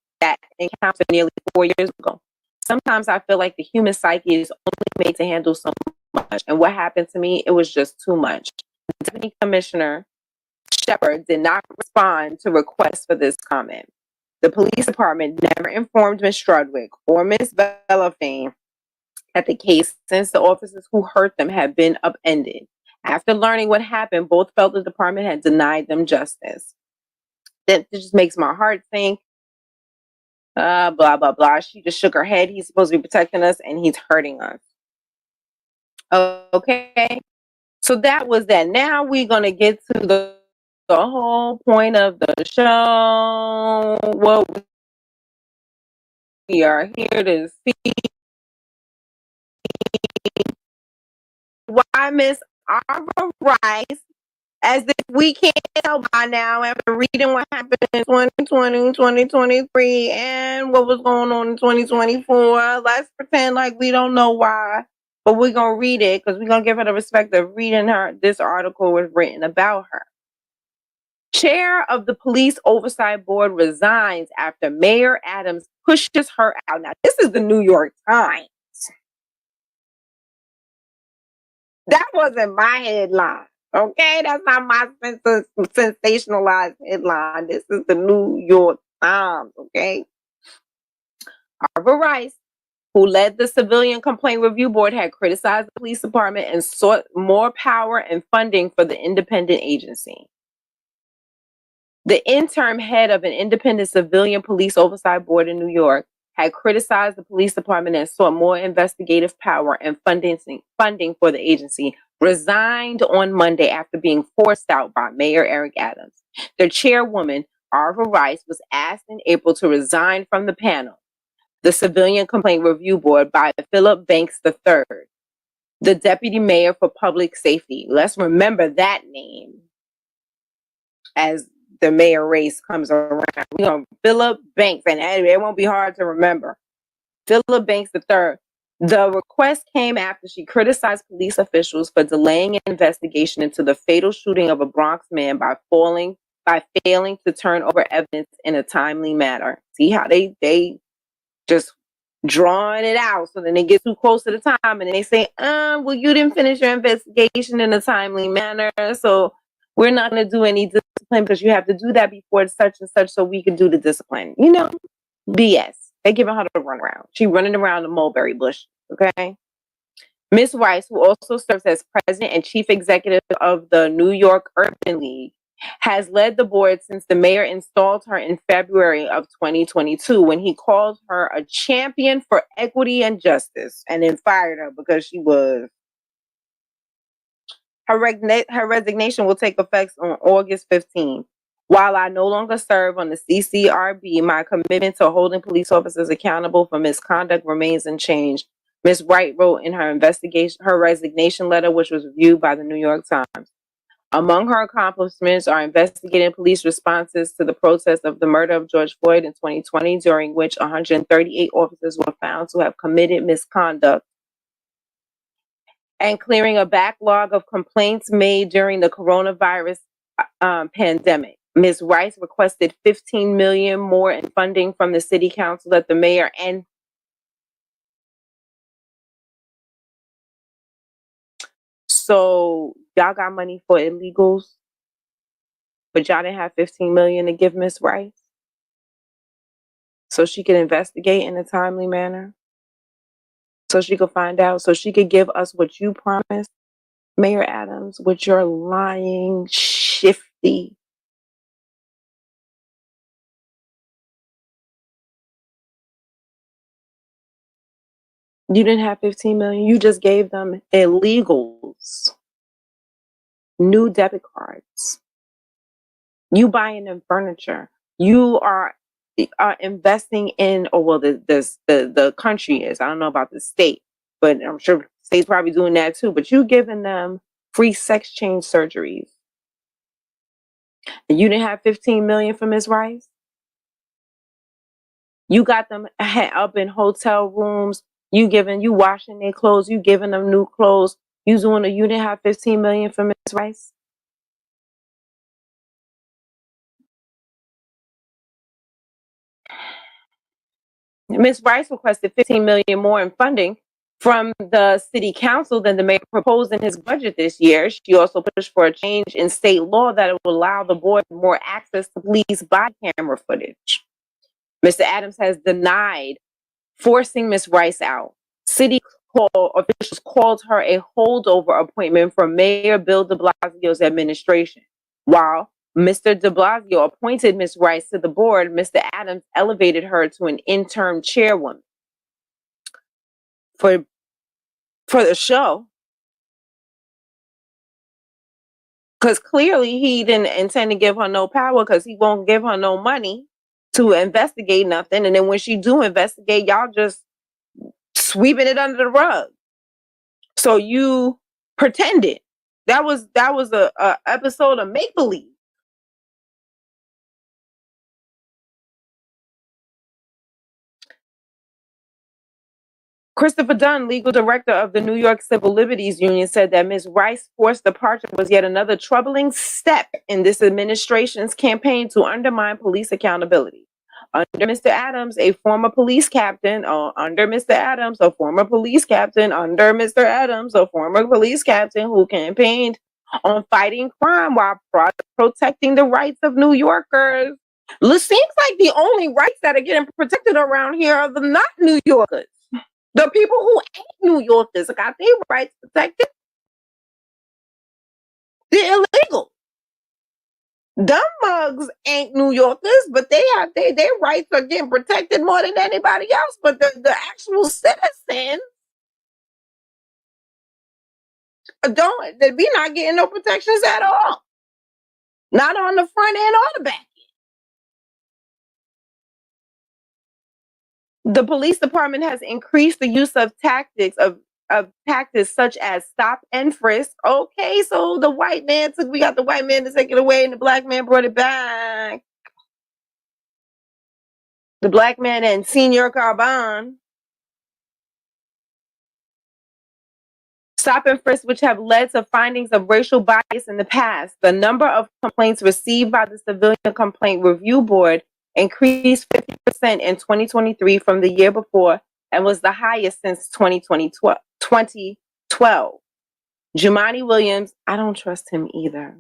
years ago. Sometimes I feel like the human psyche is only made to handle so much. And what happened to me, it was just too much. Deputy Commissioner Shepard did not respond to requests for this comment. The police department never informed Ms. Strudwick or Ms. Belafane that the case, since the officers who hurt them had been upended. After learning what happened, both felt the department had denied them justice. That just makes my heart sink. Blah, blah, blah. She just shook her head. He's supposed to be protecting us and he's hurting us. Okay. So that was that. Now we're going to get to the whole point of the show. What we are here to see. Why Miss Arbor Rice, as if we can't tell by now after reading what happened in 2020, 2023, and what was going on in 2024. Let's pretend like we don't know why, but we're going to read it because we're going to give her the respect of reading her. This article was written about her. Chair of the Police Oversight Board resigns after Mayor Adams pushes her out. Now, this is the New York Times. That wasn't my headline. Okay, that's not my sensationalized headline. This is the New York Times. Okay, Arva Rice, who led the Civilian Complaint Review Board, had criticized the police department and sought more power and funding for the independent agency. The interim head of an independent civilian police oversight board in New York had criticized the police department and sought more investigative power and funding for the agency, resigned on Monday after being forced out by Mayor Eric Adams. Their chairwoman, Arva Rice, was asked in April to resign from the panel, the Civilian Complaint Review Board, by Philip Banks III, the deputy mayor for public safety. Let's remember that name as the mayor race comes around. Philip Banks, and it won't be hard to remember. Philip Banks III. The request came after she criticized police officials for delaying an investigation into the fatal shooting of a Bronx man by failing to turn over evidence in a timely manner. See how they just drawing it out, so then they get too close to the time and they say, well, you didn't finish your investigation in a timely manner, so we're not going to do any discipline because you have to do that before such and such so we can do the discipline. BS. They're giving her the runaround. She running around the mulberry bush, okay? Ms. Rice, who also serves as president and chief executive of the New York Urban League, has led the board since the mayor installed her in February of 2022 when he called her a champion for equity and justice and then fired her because she was. Her resignation will take effect on August 15th. While I no longer serve on the CCRB, my commitment to holding police officers accountable for misconduct remains unchanged, Ms. Wright wrote in her resignation letter, which was reviewed by the New York Times. Among her accomplishments are investigating police responses to the protest of the murder of George Floyd in 2020, during which 138 officers were found to have committed misconduct, and clearing a backlog of complaints made during the coronavirus pandemic. Ms. Rice requested $15 million more in funding from the city council that the mayor and so y'all got money for illegals, but y'all didn't have $15 million to give Ms. Rice so she could investigate in a timely manner, so she could find out, so she could give us what you promised, Mayor Adams, with your lying, shifty. You didn't have $15 million. You just gave them illegals new debit cards. You buying them furniture. You are investing in, or well, the country is. I don't know about the state, but I'm sure the state's probably doing that too. But you giving them free sex change surgeries. And you didn't have $15 million for Ms. Rice. You got them up in hotel rooms. You washing their clothes. You giving them new clothes. You didn't have $15 million for Ms. Rice. Ms. Rice requested $15 million more in funding from the city council than the mayor proposed in his budget this year. She also pushed for a change in state law that will allow the board more access to police body camera footage. Mr. Adams has denied forcing Ms. Rice out. City officials called her a holdover appointment from Mayor Bill de Blasio's administration. While Mr. de Blasio appointed Ms. Rice to the board, Mr. Adams elevated her to an interim chairwoman. For the show, because clearly he didn't intend to give her no power, because he won't give her no money to investigate nothing. And then when she do investigate, y'all just sweeping it under the rug. So you pretended. That was a episode of make believe. Christopher Dunn, legal director of the New York Civil Liberties Union, said that Ms. Rice's forced departure was yet another troubling step in this administration's campaign to undermine police accountability. Under Mr. Adams, a former police captain, under Mr. Adams, a former police captain, under Mr. Adams, a former police captain who campaigned on fighting crime while protecting the rights of New Yorkers. It seems like the only rights that are getting protected around here are the not New Yorkers. The people who ain't New Yorkers got their rights protected. They're illegal. Dumb mugs ain't New Yorkers, but they have their rights are getting protected more than anybody else. But the actual citizens don't. They be not getting no protections at all. Not on the front end or the back. The police department has increased the use of tactics such as stop and frisk. Okay, so we got the white man to take it away and the black man brought it back. The black man and Senior Carbon. Stop and frisk, which have led to findings of racial bias in the past. The number of complaints received by the Civilian Complaint Review Board increased 50% in 2023 from the year before and was the highest since 2012. Jumaane Williams, I don't trust him either.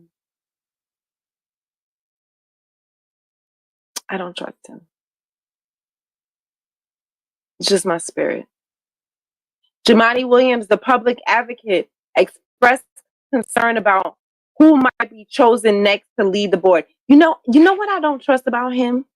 I don't trust him. It's just my spirit. Jumaane Williams, the public advocate, expressed concern about who might be chosen next to lead the board. You know what I don't trust about him?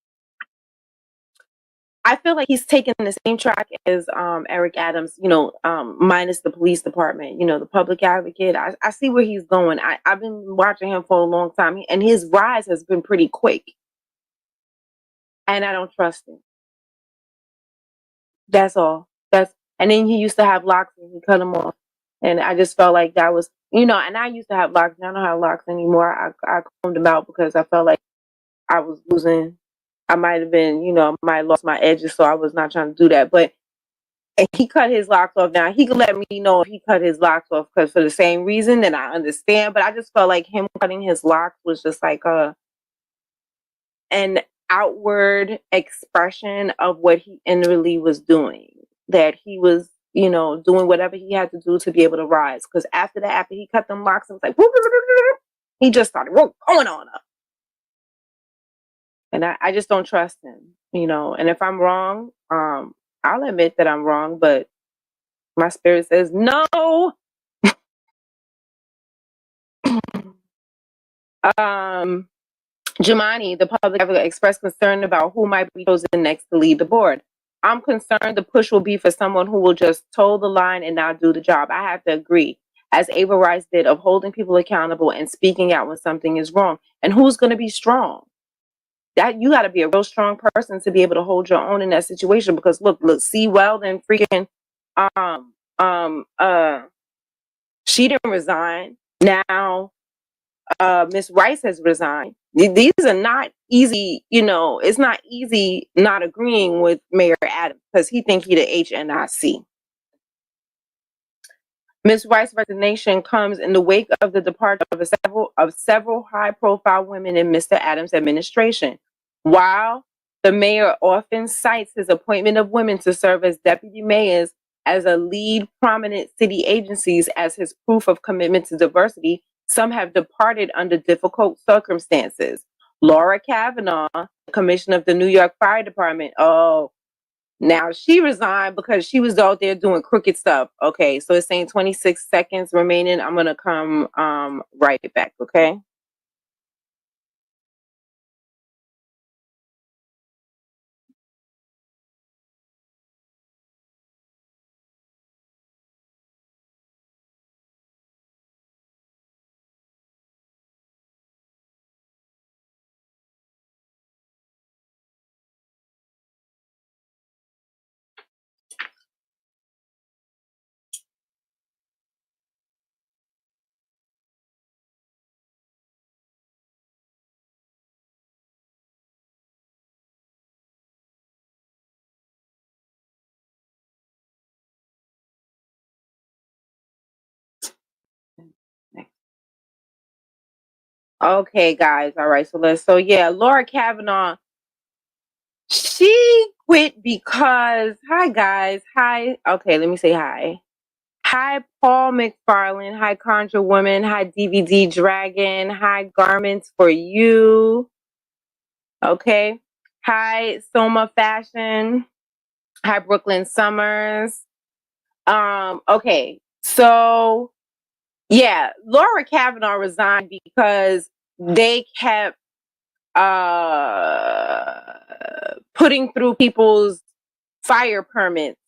I feel like he's taking the same track as Eric Adams, minus the police department, the public advocate. I see where he's going. I've been watching him for a long time, and his rise has been pretty quick. And I don't trust him. That's all. And then he used to have locks and he cut them off. And I just felt like that was, and I used to have locks. I don't have locks anymore. I combed them out because I felt like I was losing. I might have been, I might have lost my edges, so I was not trying to do that. But he cut his locks off. Now, he could let me know if he cut his locks off because for the same reason, then I understand. But I just felt like him cutting his locks was just like an outward expression of what he inwardly was doing. That he was, doing whatever he had to do to be able to rise. Because after he cut them locks, it was like, he just started going on up. And I just don't trust him, And if I'm wrong, I'll admit that I'm wrong, but my spirit says no. Jumaane, the public advocate, expressed concern about who might be chosen next to lead the board. I'm concerned the push will be for someone who will just toe the line and not do the job. I have to agree, as Ava Rice did, of holding people accountable and speaking out when something is wrong. And who's going to be strong? That you got to be a real strong person to be able to hold your own in that situation. Because look, C. Weldon freaking she didn't resign. Now Miss Rice has resigned. These are not easy, it's not easy not agreeing with Mayor Adams because he thinks he the HNIC. Ms. Rice's resignation comes in the wake of the departure of several high-profile women in Mr. Adams' administration. While the mayor often cites his appointment of women to serve as deputy mayors as a lead prominent city agencies as his proof of commitment to diversity, some have departed under difficult circumstances. Laura Kavanaugh, commissioner of the New York Fire Department, now she resigned because she was out there doing crooked stuff. Okay, so it's saying 26 seconds remaining. I'm gonna come right back, okay? Okay, guys. All right. So Laura Kavanaugh, she quit because, hi guys. Hi. Okay, let me say hi. Hi, Paul McFarland. Hi, Contra Woman. Hi, DVD Dragon. Hi, Garments for You. Okay. Hi, Soma Fashion. Hi, Brooklyn Summers. Okay. So, yeah, Laura Kavanaugh resigned because they kept putting through people's fire permits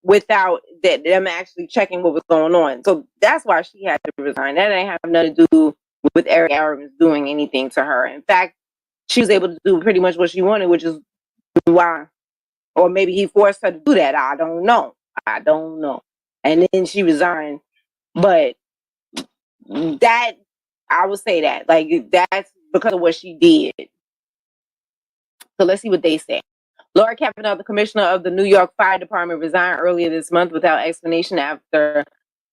without them actually checking what was going on. So that's why she had to resign. That ain't have nothing to do with Eric Adams doing anything to her. In fact, she was able to do pretty much what she wanted, which is why, or maybe he forced her to do that. I don't know. And then she resigned. But that, I would say that, like, that's because of what she did. So let's see what they say. Laura Kavanaugh, the commissioner of the New York Fire Department, resigned earlier this month without explanation after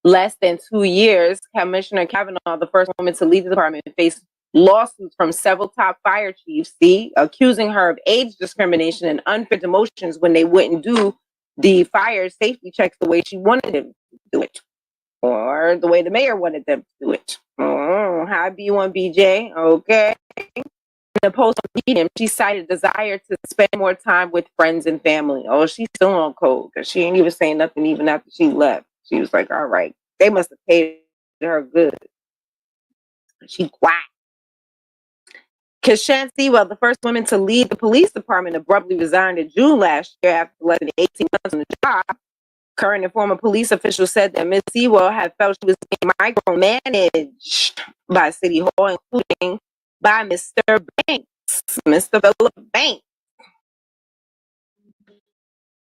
less than 2 years. Commissioner Kavanaugh, the first woman to lead the department, faced lawsuits from several top fire chiefs, accusing her of age discrimination and unfair demotions when they wouldn't do the fire safety checks the way she wanted them to do it, or the way the mayor wanted them to do it. Hi, B1BJ. Okay. In a post on Medium, she cited desire to spend more time with friends and family. Oh, she's still on code because she ain't even saying nothing even after she left. She was like, all right, they must have paid her good. She quiet. Keshan Sewell, the first woman to lead the police department, abruptly resigned in June last year after less than 18 months on the job. Current and former police officials said that Ms. Sewell had felt she was being micromanaged by City Hall, including by Mr. Banks. Mr. Philip Banks.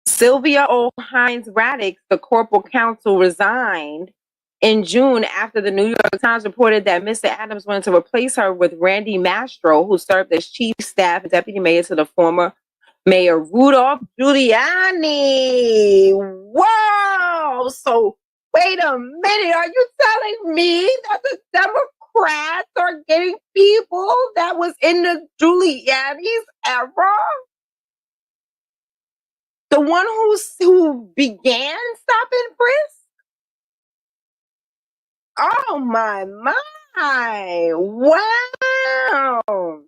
Sylvia O'Hines Radix, the corporal counsel, resigned in June after the New York Times reported that Mr. Adams wanted to replace her with Randy Mastro, who served as chief staff and deputy mayor to the former Mayor Rudolph Giuliani. Wow! So, wait a minute. Are you telling me that the Democrats are getting people that was in the Giuliani's era? The one who began Stop and Frisk? Oh my. Wow.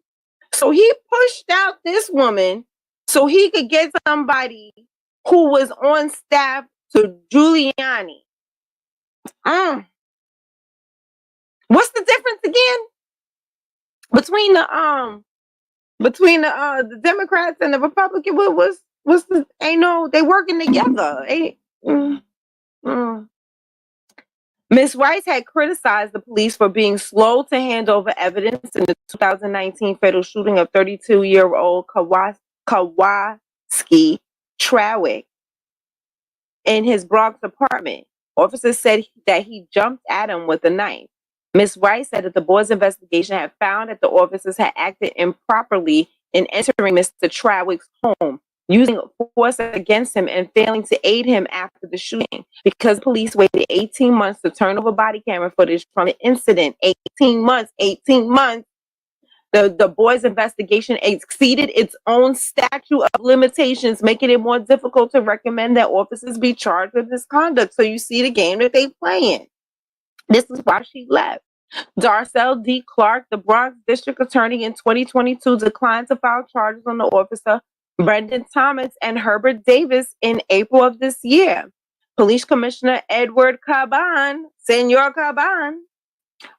So he pushed out this woman so he could get somebody who was on staff to Giuliani. What's the difference again between the Democrats and the Republicans? What's the, ain't no, they working together. Ms. Rice had criticized the police for being slow to hand over evidence in the 2019 fatal shooting of 32-year-old Kowalski Trawick in his Bronx apartment. Officers said that he jumped at him with a knife. Ms. Rice said that the board's investigation had found that the officers had acted improperly in entering Mr. Trawick's home, using force against him and failing to aid him after the shooting. Because police waited 18 months to turn over body camera footage from the incident, 18 months, the board's investigation exceeded its own statute of limitations, making it more difficult to recommend that officers be charged with misconduct. So you see the game that they playing. This is why she left. Darcel D. Clark, the Bronx district attorney in 2022, declined to file charges on the officer Brendan Thomas and Herbert Davis in April of this year. Police Commissioner Edward Caban, Senor Caban,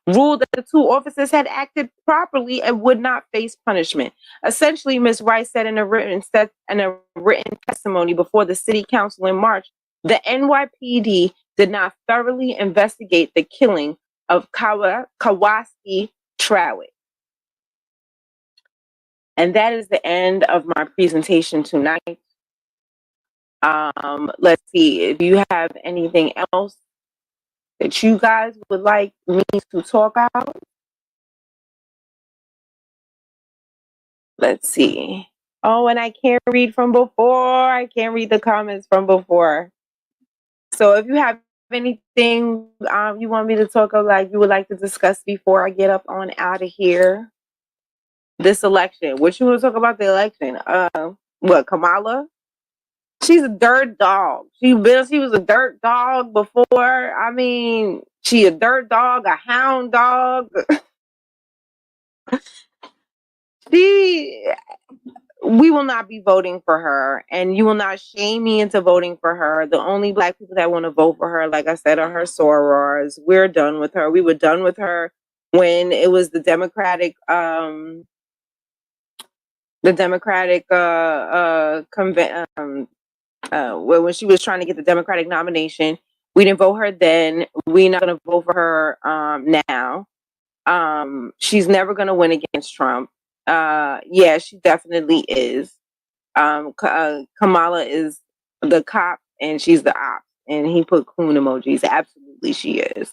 ruled that the two officers had acted properly and would not face punishment. Essentially, Ms. Rice said in a written testimony before the city council in March, the NYPD did not thoroughly investigate the killing of Kowalski Trawick. And that is the end of my presentation tonight. Let's see if you have anything else that you guys would like me to talk about. Let's see. Oh, and I can't read from before. I can't read the comments from before. So if you have anything you want me to talk about, like you would like to discuss before I get up on out of here. This election. What you want to talk about the election? What, Kamala? She's a dirt dog. She was a dirt dog before. I mean, she a dirt dog, a hound dog. She we will not be voting for her, and you will not shame me into voting for her. The only black people that want to vote for her, like I said, are her sorors. We're done with her. We were done with her when it was the Democratic when she was trying to get the Democratic nomination. We didn't vote her then. We're not going to vote for her now. She's never going to win against Trump. Yeah, she definitely is. Kamala is the cop and she's the op, and he put coon emojis. Absolutely, she is.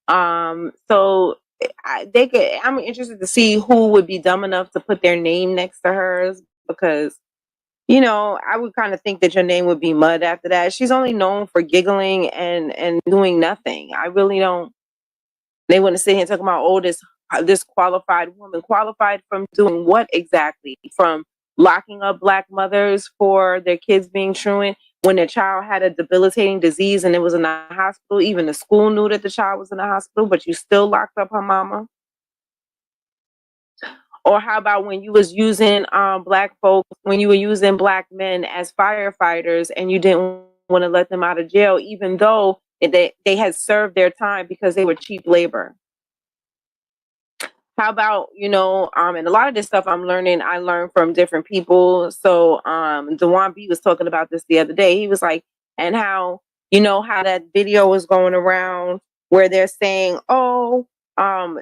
So I'm interested to see who would be dumb enough to put their name next to hers, because I would kind of think that your name would be mud after that. She's only known for giggling and doing nothing. I really don't. They want to sit here and talk about, oh, this qualified woman. Qualified from doing what exactly? From locking up black mothers for their kids being truant when their child had a debilitating disease and it was in the hospital. Even the school knew that the child was in the hospital, but you still locked up her mama. Or how about when you was using black folks, when you were using black men as firefighters and you didn't want to let them out of jail, even though they had served their time because they were cheap labor? How about, and a lot of this stuff I learned from different people. So Dewan B was talking about this the other day. He was like, and how, how that video was going around where they're saying, oh,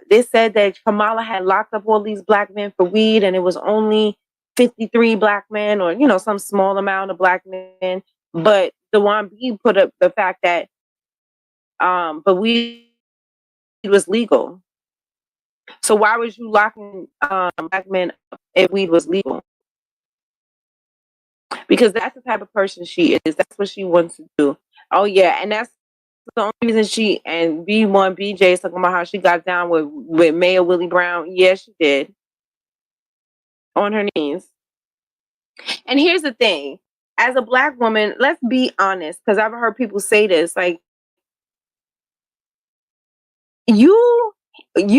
they said that Kamala had locked up all these black men for weed and it was only 53 black men, or, some small amount of black men. But Dewan B put up the fact that, but weed was legal. So why was you locking black men up if weed was legal? Because that's the type of person she is. That's what she wants to do. Oh yeah, and that's the only reason she and B1 BJ is talking about how she got down with Mayor Willie Brown. Yes, she did. On her knees. And here's the thing. As a black woman, let's be honest, because I've heard people say this, like, you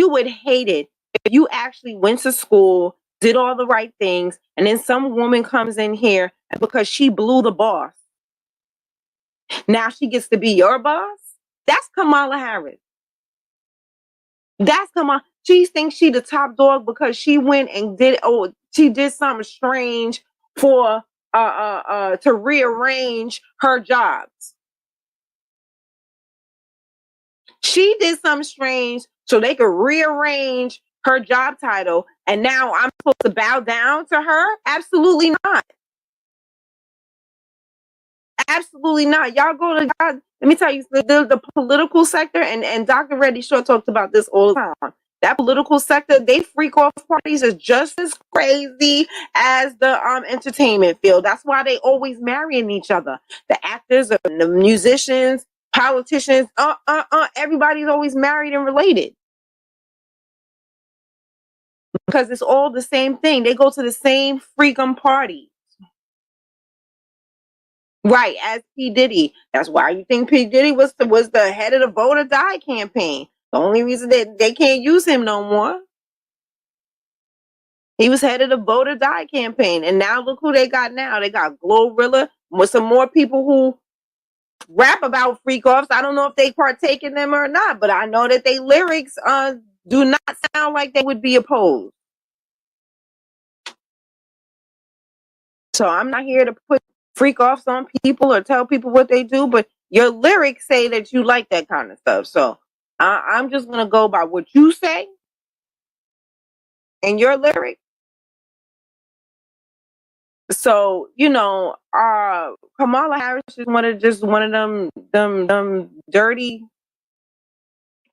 would hate it if you actually went to school, did all the right things, and then some woman comes in here and because she blew the boss, now she gets to be your boss. That's Kamala Harris. That's Kamala. She thinks she the top dog because she went and she did something strange for to rearrange her jobs. She did something strange so they could rearrange her job title, and now I'm supposed to bow down to her? Absolutely not. Absolutely not. Y'all go to God. Let me tell you, the political sector, and Dr. Reddy Short talks about this all the time. That political sector, they freak off parties is just as crazy as the entertainment field. That's why they always marrying each other. The actors, the musicians, politicians, everybody's always married and related. Because it's all the same thing. They go to the same freakum party. Right, as P. Diddy. That's why you think P. Diddy was the head of the Vote or Die campaign. The only reason that they can't use him no more. He was head of the Vote or Die campaign. And now look who they got now. They got Glorilla with some more people who rap about freak offs. I don't know if they partake in them or not, but I know that they lyrics do not sound like they would be opposed. So I'm not here to put freak offs on people or tell people what they do, but your lyrics say that you like that kind of stuff. So I'm just gonna go by what you say in your lyric. So Kamala Harris is one of them dirty.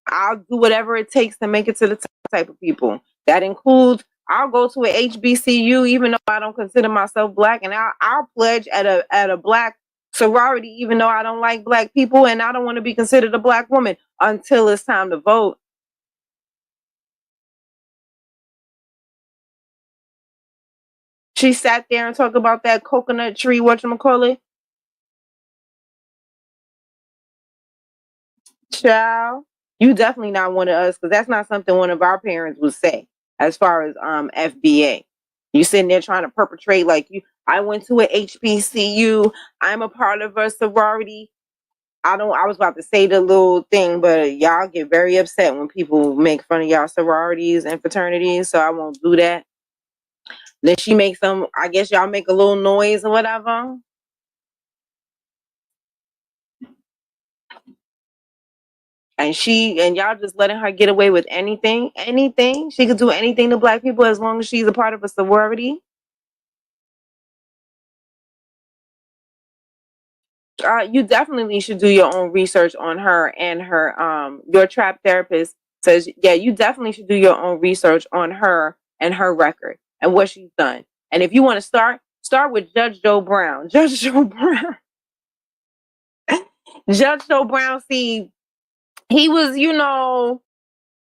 I'll do whatever it takes to make it to the top type of people. That includes I'll go to an HBCU even though I don't consider myself black, and I'll pledge at a black sorority even though I don't like black people and I don't want to be considered a black woman until it's time to vote. She sat there and talked about that coconut tree, whatchamacallit, Child, you definitely not one of us because that's not something one of our parents would say as far as FBA. You sitting there trying to perpetrate like you. I went to a HBCU. I'm a part of a sorority. I was about to say the little thing, but y'all get very upset when people make fun of y'all sororities and fraternities, so I won't do that. Then she makes some, I guess y'all make a little noise or whatever. And y'all just letting her get away with anything. She could do anything to black people as long as she's a part of a sorority. You definitely should do your own research on her and her your trap therapist says yeah, you definitely should do your own research on her and her record and what she's done. And if you want to start with Judge Joe Brown. Judge Joe Brown. Judge Joe Brown, see, he was,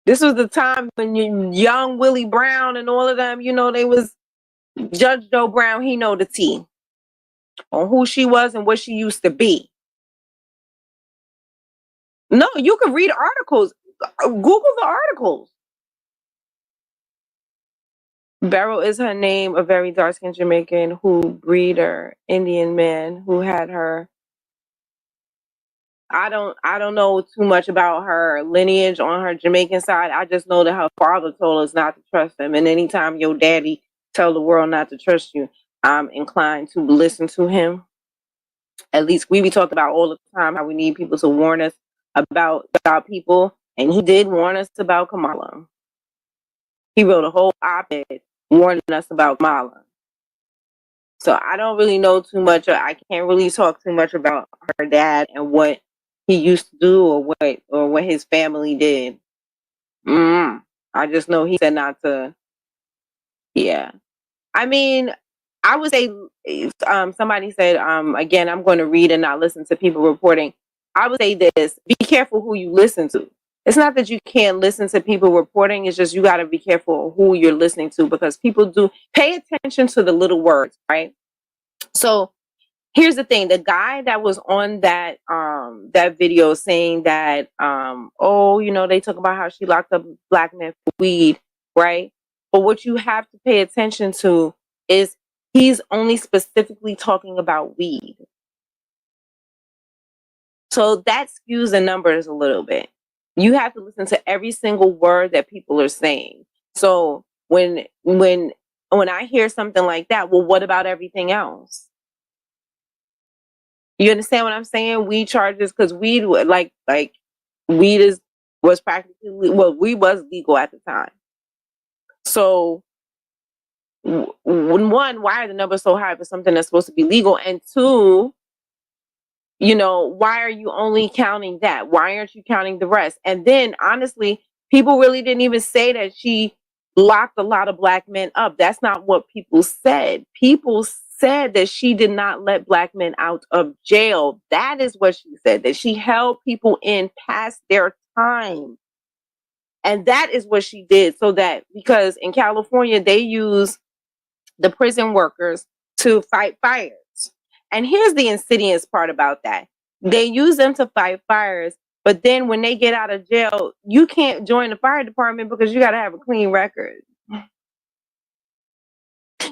this was the time when young Willie Brown and all of them, they was Judge Joe Brown, he know the tea on who she was and what she used to be. No, you can read articles. Google the articles. Beryl is her name, a very dark-skinned Jamaican breeder, Indian man who had her. I don't know too much about her lineage on her Jamaican side. I just know that her father told us not to trust him. And anytime your daddy tell the world not to trust you, I'm inclined to listen to him. At least we be talking about all the time how we need people to warn us about people. And he did warn us about Kamala. He wrote a whole op-ed warning us about Kamala. So I don't really know too much. I can't really talk too much about her dad and what he used to do or what his family did. I just know he said not to. Yeah. I mean, I would say somebody said, again, I'm going to read and not listen to people reporting. I would say this, be careful who you listen to. It's not that you can't listen to people reporting. It's just you got to be careful who you're listening to because people do pay attention to the little words, right? So here's the thing. The guy that was on that video saying that, they talk about how she locked up black men for weed, right? But what you have to pay attention to is he's only specifically talking about weed. So that skews the numbers a little bit. You have to listen to every single word that people are saying. So when I hear something like that, well, what about everything else? You understand what I'm saying? Weed charges, because weed, like weed was practically, weed was legal at the time. So one, why are the numbers so high for something that's supposed to be legal? And two, why are you only counting that? Why aren't you counting the rest? And then honestly, people really didn't even say that she locked a lot of black men up. That's not what people said. People said that she did not let black men out of jail. That is what she said, that she held people in past their time. And that is what she did, so that, because in California, they use the prison workers to fight fires. And here's the insidious part about that. They use them to fight fires, but then when they get out of jail, you can't join the fire department because you got to have a clean record.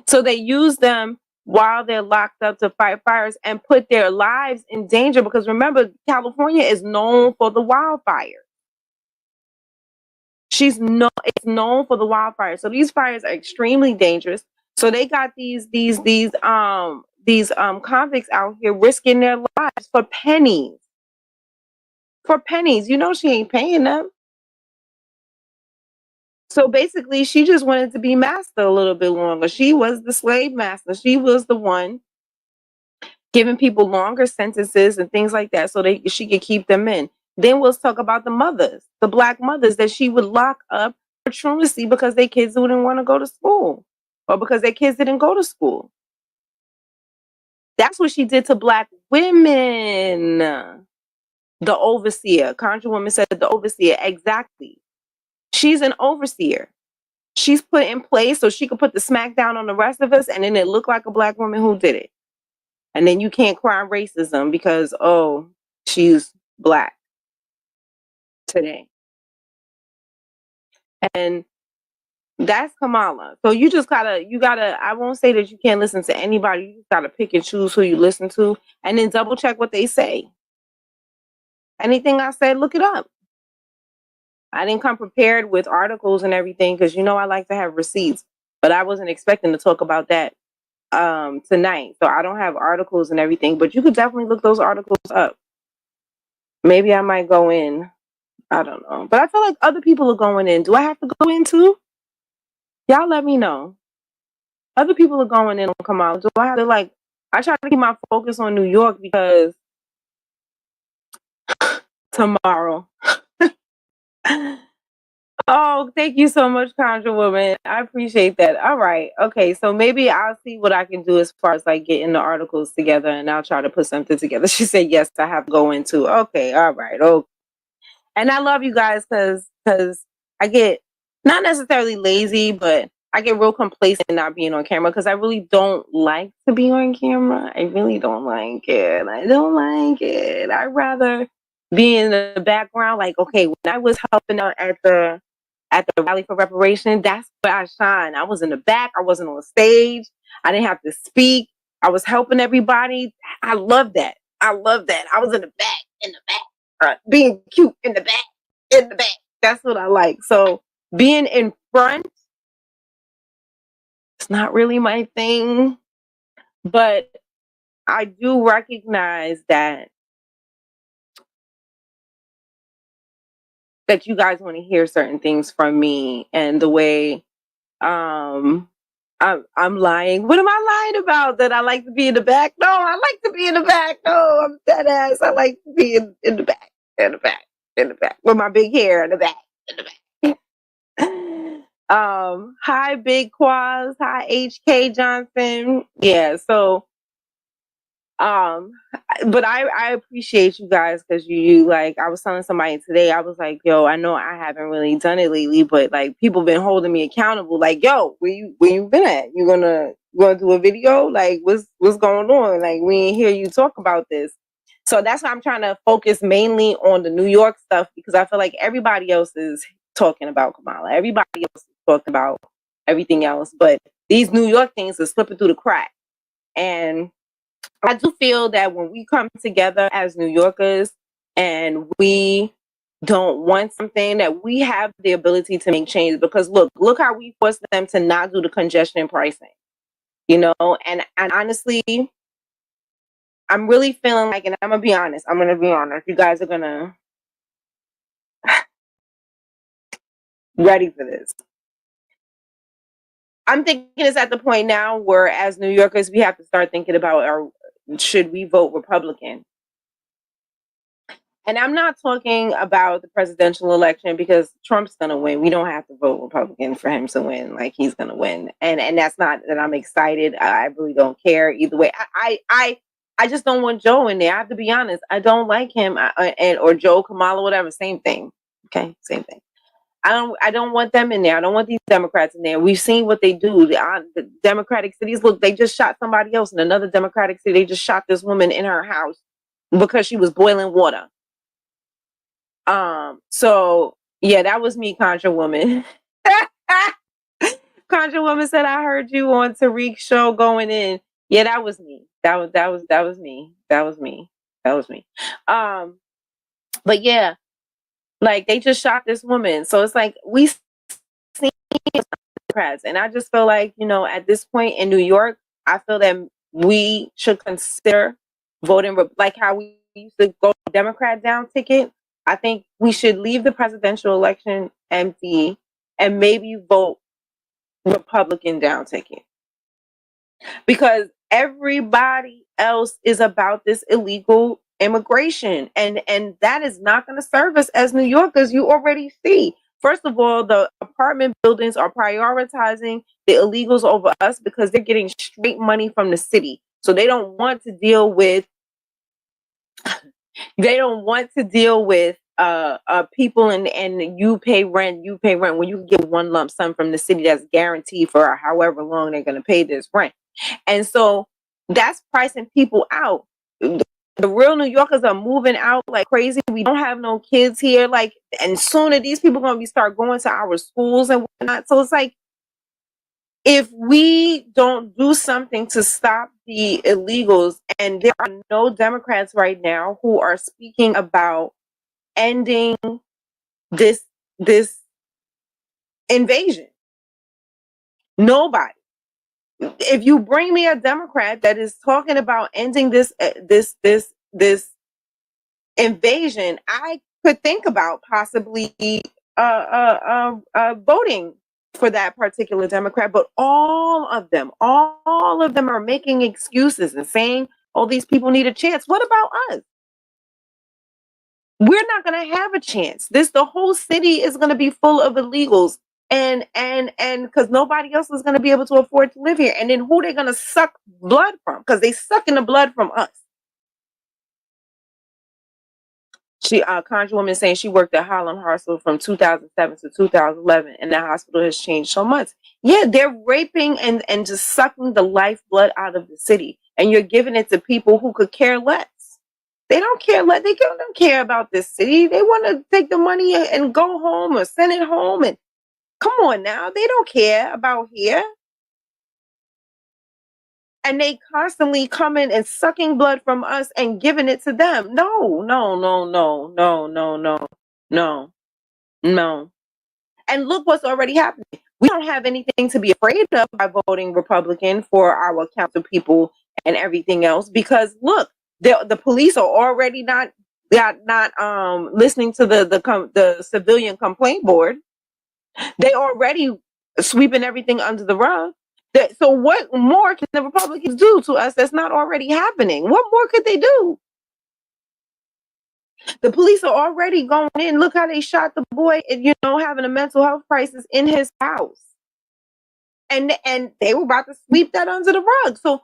So they use them while they're locked up to fight fires and put their lives in danger, because remember, California is known for the wildfire. It's known for the wildfire. So these fires are extremely dangerous. So they got these convicts out here risking their lives for pennies. For pennies. She ain't paying them. So basically, she just wanted to be master a little bit longer. She was the slave master. She was the one giving people longer sentences and things like that so she could keep them in. Then we'll talk about the mothers, the black mothers that she would lock up for truancy because their kids wouldn't want to go to school or because their kids didn't go to school. That's what she did to black women. The overseer. Conjure said the overseer. Exactly. She's an overseer. She's put in place so she could put the smack down on the rest of us, and then it looked like a black woman who did it. And then you can't cry racism because, she's black. today. And that's Kamala. So you gotta, I won't say that you can't listen to anybody. You just gotta pick and choose who you listen to and then double check what they say. Anything I said, look it up. I didn't come prepared with articles and everything because I like to have receipts, but I wasn't expecting to talk about that tonight. So I don't have articles and everything, but you could definitely look those articles up. Maybe I might go in. I don't know. But I feel like other people are going in. Do I have to go in too? Y'all let me know. Other people are going in on Kamala. Do I have to I try to keep my focus on New York because tomorrow. Oh, thank you so much, Conjure Woman. I appreciate that. All right. Okay. So maybe I'll see what I can do as far as getting the articles together and I'll try to put something together. She said, yes, I have to go into. Okay. All right. Okay. And I love you guys because I get not necessarily lazy, but I get real complacent not being on camera because I really don't like to be on camera. I really don't like it. I don't like it. I'd rather be in the background. Okay, when I was helping out at the rally for reparation, that's where I shine. I was in the back. I wasn't on stage. I didn't have to speak. I was helping everybody. I love that. I love that. I was in the back, being cute in the back. That's what I like. So being in front, it's not really my thing, but I do recognize that you guys want to hear certain things from me and the way I'm lying. What am I lying about? That I like to be in the back? No, I like to be in the back. No, I'm dead ass. I like to be in the back, with my big hair in the back. Hi Big Quaz, hi HK Johnson. Yeah, so but I appreciate you guys because you I was telling somebody today, I was like, yo, I know I haven't really done it lately, but people been holding me accountable. Yo, where you been at? You gonna do a video? What's going on? We ain't hear you talk about this. So that's why I'm trying to focus mainly on the New York stuff because I feel like everybody else is talking about Kamala. Everybody else is talking about everything else, but these New York things are slipping through the crack. And I do feel that when we come together as New Yorkers and we don't want something, that we have the ability to make changes. Because look how we forced them to not do the congestion pricing, and honestly, I'm really feeling and I'm gonna be honest. You guys are gonna ready for this. I'm thinking it's at the point now where, as New Yorkers, we have to start thinking about should we vote Republican? And I'm not talking about the presidential election because Trump's going to win. We don't have to vote Republican for him to win. He's going to win. And that's not that I'm excited. I really don't care either way. I just don't want Joe in there. I have to be honest. I don't like him or Joe, Kamala, whatever. Same thing. Okay. Same thing. I don't want them in there. I don't want these Democrats in there. We've seen what they do. The Democratic cities, look, they just shot somebody else in another Democratic city. They just shot this woman in her house because she was boiling water. So yeah, that was me, Conjure Woman. Conjure Woman said, I heard you on Tariq's show going in. Yeah, that was me. That was me. That was me. But yeah, they just shot this woman. So it's we see Democrats, and I just feel at this point in New York, I feel that we should consider voting how we used to go Democrat down ticket. I think we should leave the presidential election empty and maybe vote Republican down ticket. Because everybody else is about this illegal immigration. And that is not going to serve us as New Yorkers. You already see. First of all, the apartment buildings are prioritizing the illegals over us because they're getting straight money from the city. So they don't want to deal with people and you pay rent when you get one lump sum from the city that's guaranteed for however long they're going to pay this rent. And so that's pricing people out. The real New Yorkers are moving out like crazy. We don't have no kids here. Like, and sooner these people are going to start going to our schools and whatnot. So it's like, if we don't do something to stop the illegals, and there are no Democrats right now who are speaking about ending this invasion. Nobody. If you bring me a Democrat that is talking about ending this invasion, I could think about possibly voting for that particular Democrat. But all of them are making excuses and saying, "Oh, these people need a chance." What about us? We're not going to have a chance. The whole city is going to be full of illegals, and because nobody else is going to be able to afford to live here. And then who they're going to suck blood from? Because they sucking the blood from us. She Conjure saying she worked at Harlem Hospital from 2007 to 2011, and that hospital has changed so much. Yeah, they're raping and just sucking the lifeblood out of the city, and you're giving it to people who could care less. They don't care. They don't care about this city. They want to take the money and go home or send it home. And come on now, they don't care about here. And they constantly coming and sucking blood from us and giving it to them. No. And look what's already happening. We don't have anything to be afraid of by voting Republican for our council people and everything else, because look, the police are already not listening to the civilian complaint board. They already sweeping everything under the rug. So what more can the Republicans do to us that's not already happening? What more could they do? The police are already going in. Look how they shot the boy, having a mental health crisis in his house. And they were about to sweep that under the rug. So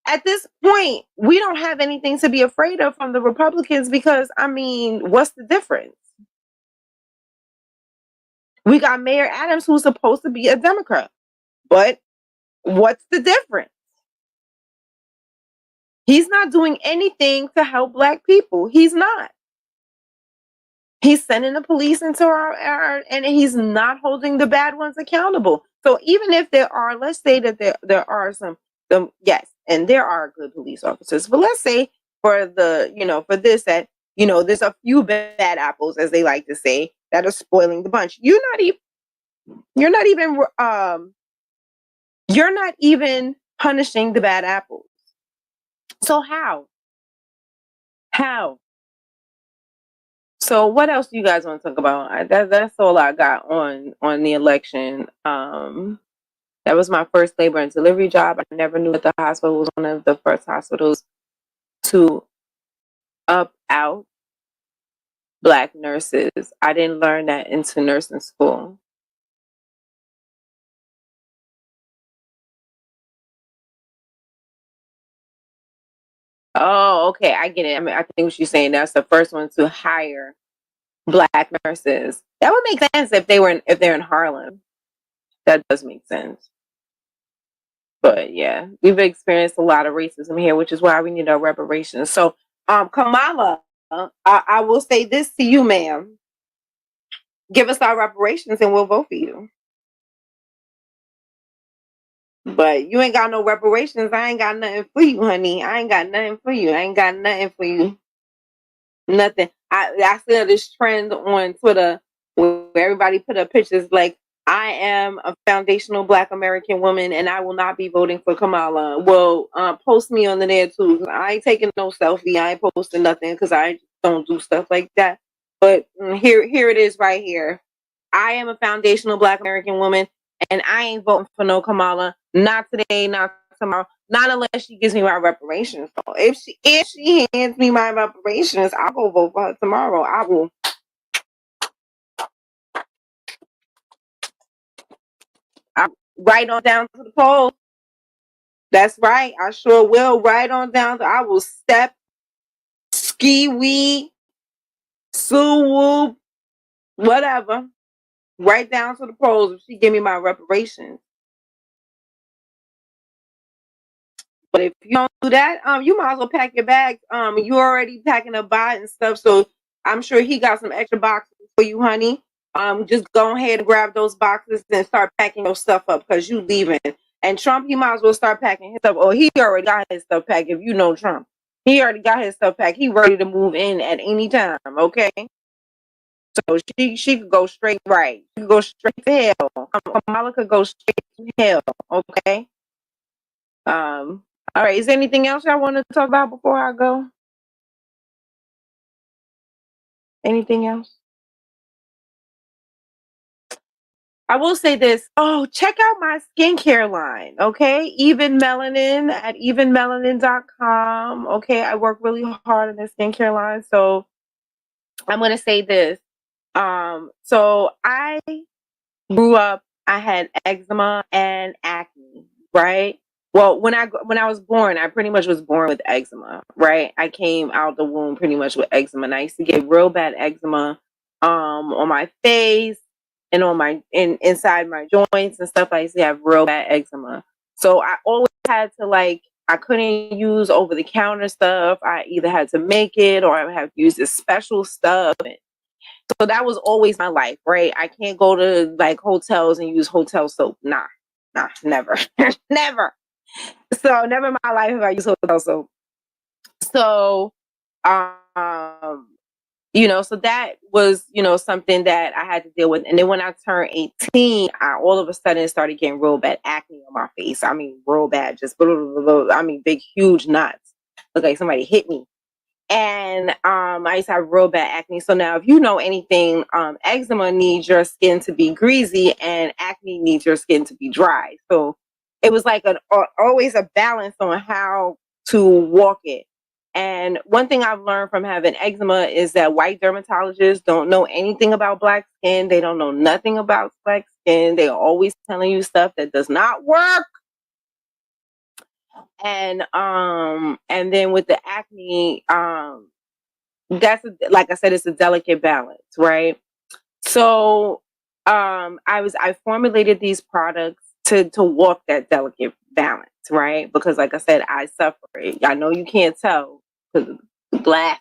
at this point, we don't have anything to be afraid of from the Republicans, because, I mean, what's the difference? We got Mayor Adams, who's supposed to be a Democrat. But what's the difference? He's not doing anything to help Black people. He's not. He's sending the police into our and he's not holding the bad ones accountable. So even if there are, let's say that there are some, yes, and there are good police officers, but let's say for for this, that, there's a few bad apples, as they like to say, that are spoiling the bunch. You're not even punishing the bad apples. So how? So what else do you guys want to talk about? That's all I got on the election. That was my first labor and delivery job. I never knew that the hospital was one of the first hospitals to out Black nurses. I didn't learn that into nursing school. Oh, okay, I get it. I mean, I think what you're saying, that's the first one to hire Black nurses. That would make sense if they're in Harlem. That does make sense. But yeah, we've experienced a lot of racism here, which is why we need our reparations. So, Kamala, I will say this to you, ma'am. Give us our reparations and we'll vote for you. But you ain't got no reparations. I ain't got nothing for you, honey. I ain't got nothing for you. I ain't got nothing for you. Nothing. I saw this trend on Twitter where everybody put up pictures like, I am a foundational Black American woman and I will not be voting for Kamala. Well, post me on the there too. I ain't taking no selfie. I ain't posting nothing because I don't do stuff like that. But here it is right here. I am a foundational Black American woman and I ain't voting for no Kamala. Not today, not tomorrow. Not unless she gives me my reparations. So if she hands me my reparations, I'll go vote for her tomorrow. I will. Right on down to the polls. That's right. I sure will. Right on down. I will step, ski wee, sue whoop, whatever. Right down to the polls if she give me my reparations. But if you don't do that, you might as well pack your bags. You already packing a bot and stuff, so I'm sure he got some extra boxes for you, honey. Just go ahead and grab those boxes and start packing your stuff up because you leaving. And Trump, he might as well start packing his stuff. Or he already got his stuff packed. If you know Trump, he already got his stuff packed. He ready to move in at any time. Okay. So she could go straight right. She could go straight to hell. Kamala could go straight to hell. Okay. All right. Is there anything else y'all want to talk about before I go? Anything else? I will say this. Oh, check out my skincare line. Okay. Even Melanin at evenmelanin.com. Okay. I work really hard on the skincare line. So I'm going to say this. So I grew up, I had eczema and acne, right? Well, when I was born, I pretty much was born with eczema, right? I came out the womb pretty much with eczema, and I used to get real bad eczema, on my face and on my inside my joints and stuff. I used to have real bad eczema, so I always had to I couldn't use over the counter stuff. I either had to make it or I would have to use this special stuff. So that was always my life, right? I can't go to hotels and use hotel soap. Nah, never, never. So never in my life have I used hotel soap. So, so that was, something that I had to deal with. And then when I turned 18, I all of a sudden started getting real bad acne on my face. I mean, real bad, just, big, huge knots. Look like somebody hit me. And I used to have real bad acne. So now if you know anything, eczema needs your skin to be greasy and acne needs your skin to be dry. So it was like always a balance on how to walk it. And one thing I've learned from having eczema is that white dermatologists don't know anything about black skin. They don't know nothing about black skin. They're always telling you stuff that does not work. And then with the acne, like I said, it's a delicate balance, right? So I formulated these products to walk that delicate balance, right? Because like I said, I suffer. I know you can't tell because of the glass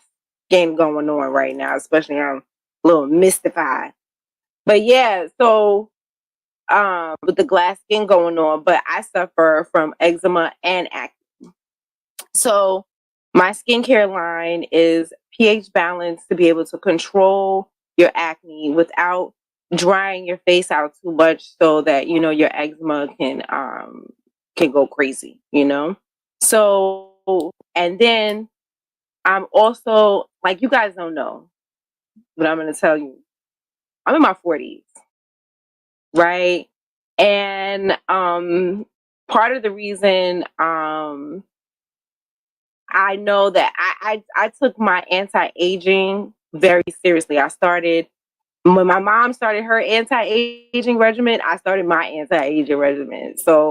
game going on right now, especially I'm a little mystified. But yeah, so with the glass skin going on, but I suffer from eczema and acne. So my skincare line is pH balance to be able to control your acne without drying your face out too much so that your eczema can go crazy, So and then I'm also, like, you guys don't know, but I'm gonna tell you, I'm in my 40s, right? And part of the reason I know that I took my anti-aging very seriously. I started when my mom started her anti-aging regimen, I started my anti-aging regimen. So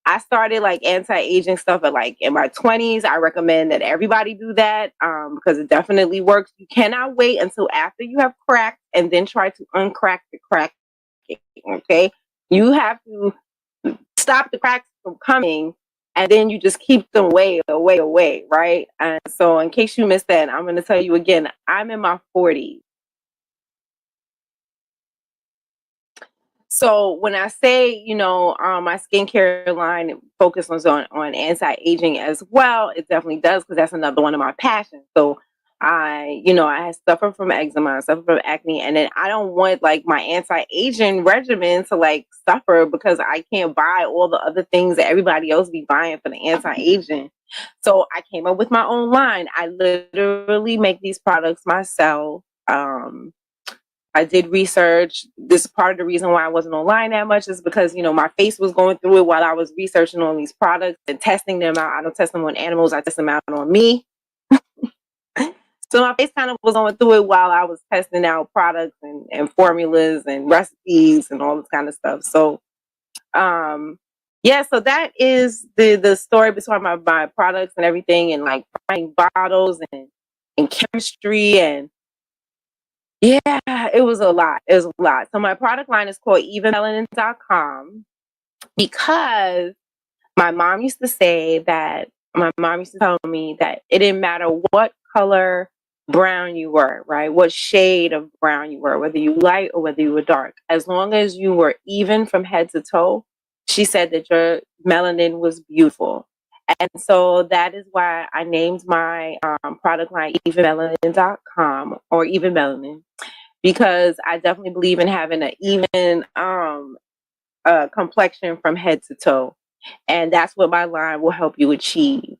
I started like anti-aging stuff at in my 20s. I recommend that everybody do that because it definitely works. You cannot wait until after you have cracked and then try to uncrack the crack. Okay, you have to stop the cracks from coming, and then you just keep them away, right? And so in case you missed that, I'm going to tell you again, I'm in my 40s. So when I say, my skincare line focuses on anti-aging as well, it definitely does, because that's another one of my passions. So I suffer from eczema, I suffer from acne, and then I don't want my anti-aging regimen to suffer because I can't buy all the other things that everybody else be buying for the anti-aging. So I came up with my own line. I literally make these products myself. I did research. This part of the reason why I wasn't online that much is because, my face was going through it while I was researching on these products and testing them out. I don't test them on animals. I test them out on me. So my face kind of was going through it while I was testing out products and formulas and recipes and all this kind of stuff. So, so that is the story behind my products and everything, and buying bottles and chemistry and yeah, it was a lot. It was a lot. So my product line is called evenmelanin.com because my mom used to say that my mom used to tell me that it didn't matter what color brown you were, right? What shade of brown you were, whether you light or whether you were dark, as long as you were even from head to toe, she said that your melanin was beautiful. And so that is why I named my product line evenmelanin.com or Even Melanin, because I definitely believe in having an even complexion from head to toe. And that's what my line will help you achieve.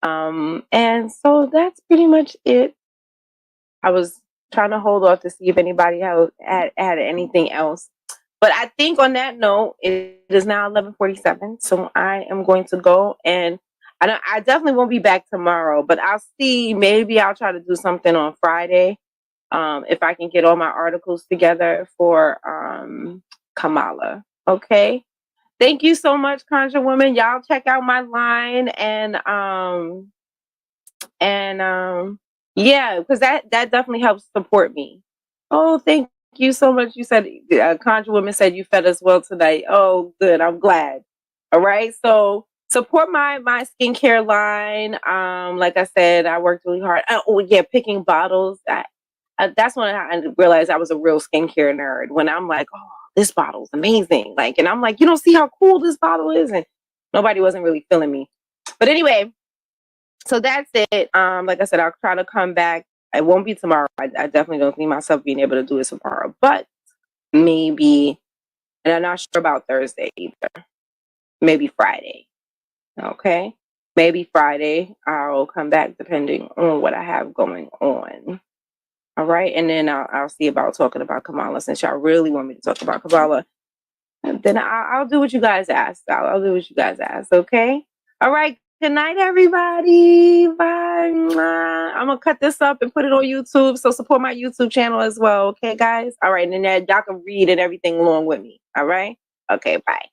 And so that's pretty much it. I was trying to hold off to see if anybody had anything else. But I think on that note, it is now 11:47, so I am going to go, and I definitely won't be back tomorrow, but I'll see. Maybe I'll try to do something on Friday, if I can get all my articles together for Kamala. Okay. Thank you so much, Conjure Woman. Y'all check out my line and yeah, because that definitely helps support me. Oh, thank you so much. You said Conjure Woman said you fed us well tonight. Oh, good. I'm glad. All right. So support my skincare line. Like I said, I worked really hard. Oh yeah, picking bottles. That's when I realized I was a real skincare nerd. When I'm like, oh, this bottle's amazing. Like, and I'm like, you don't see how cool this bottle is, and nobody wasn't really feeling me. But anyway, so that's it. Like I said, I'll try to come back. It won't be tomorrow. I definitely don't see myself being able to do it tomorrow, but maybe, and I'm not sure about Thursday either. Maybe Friday. Okay. Maybe Friday I'll come back depending on what I have going on. All right. And then I'll see about talking about Kamala, since y'all really want me to talk about Kamala. And then I'll do what you guys asked. I'll do what you guys asked. Okay. All right. Good night, everybody. Bye. I'm going to cut this up and put it on YouTube. So support my YouTube channel as well. Okay, guys. All right. And then y'all can read and everything along with me. All right. Okay. Bye.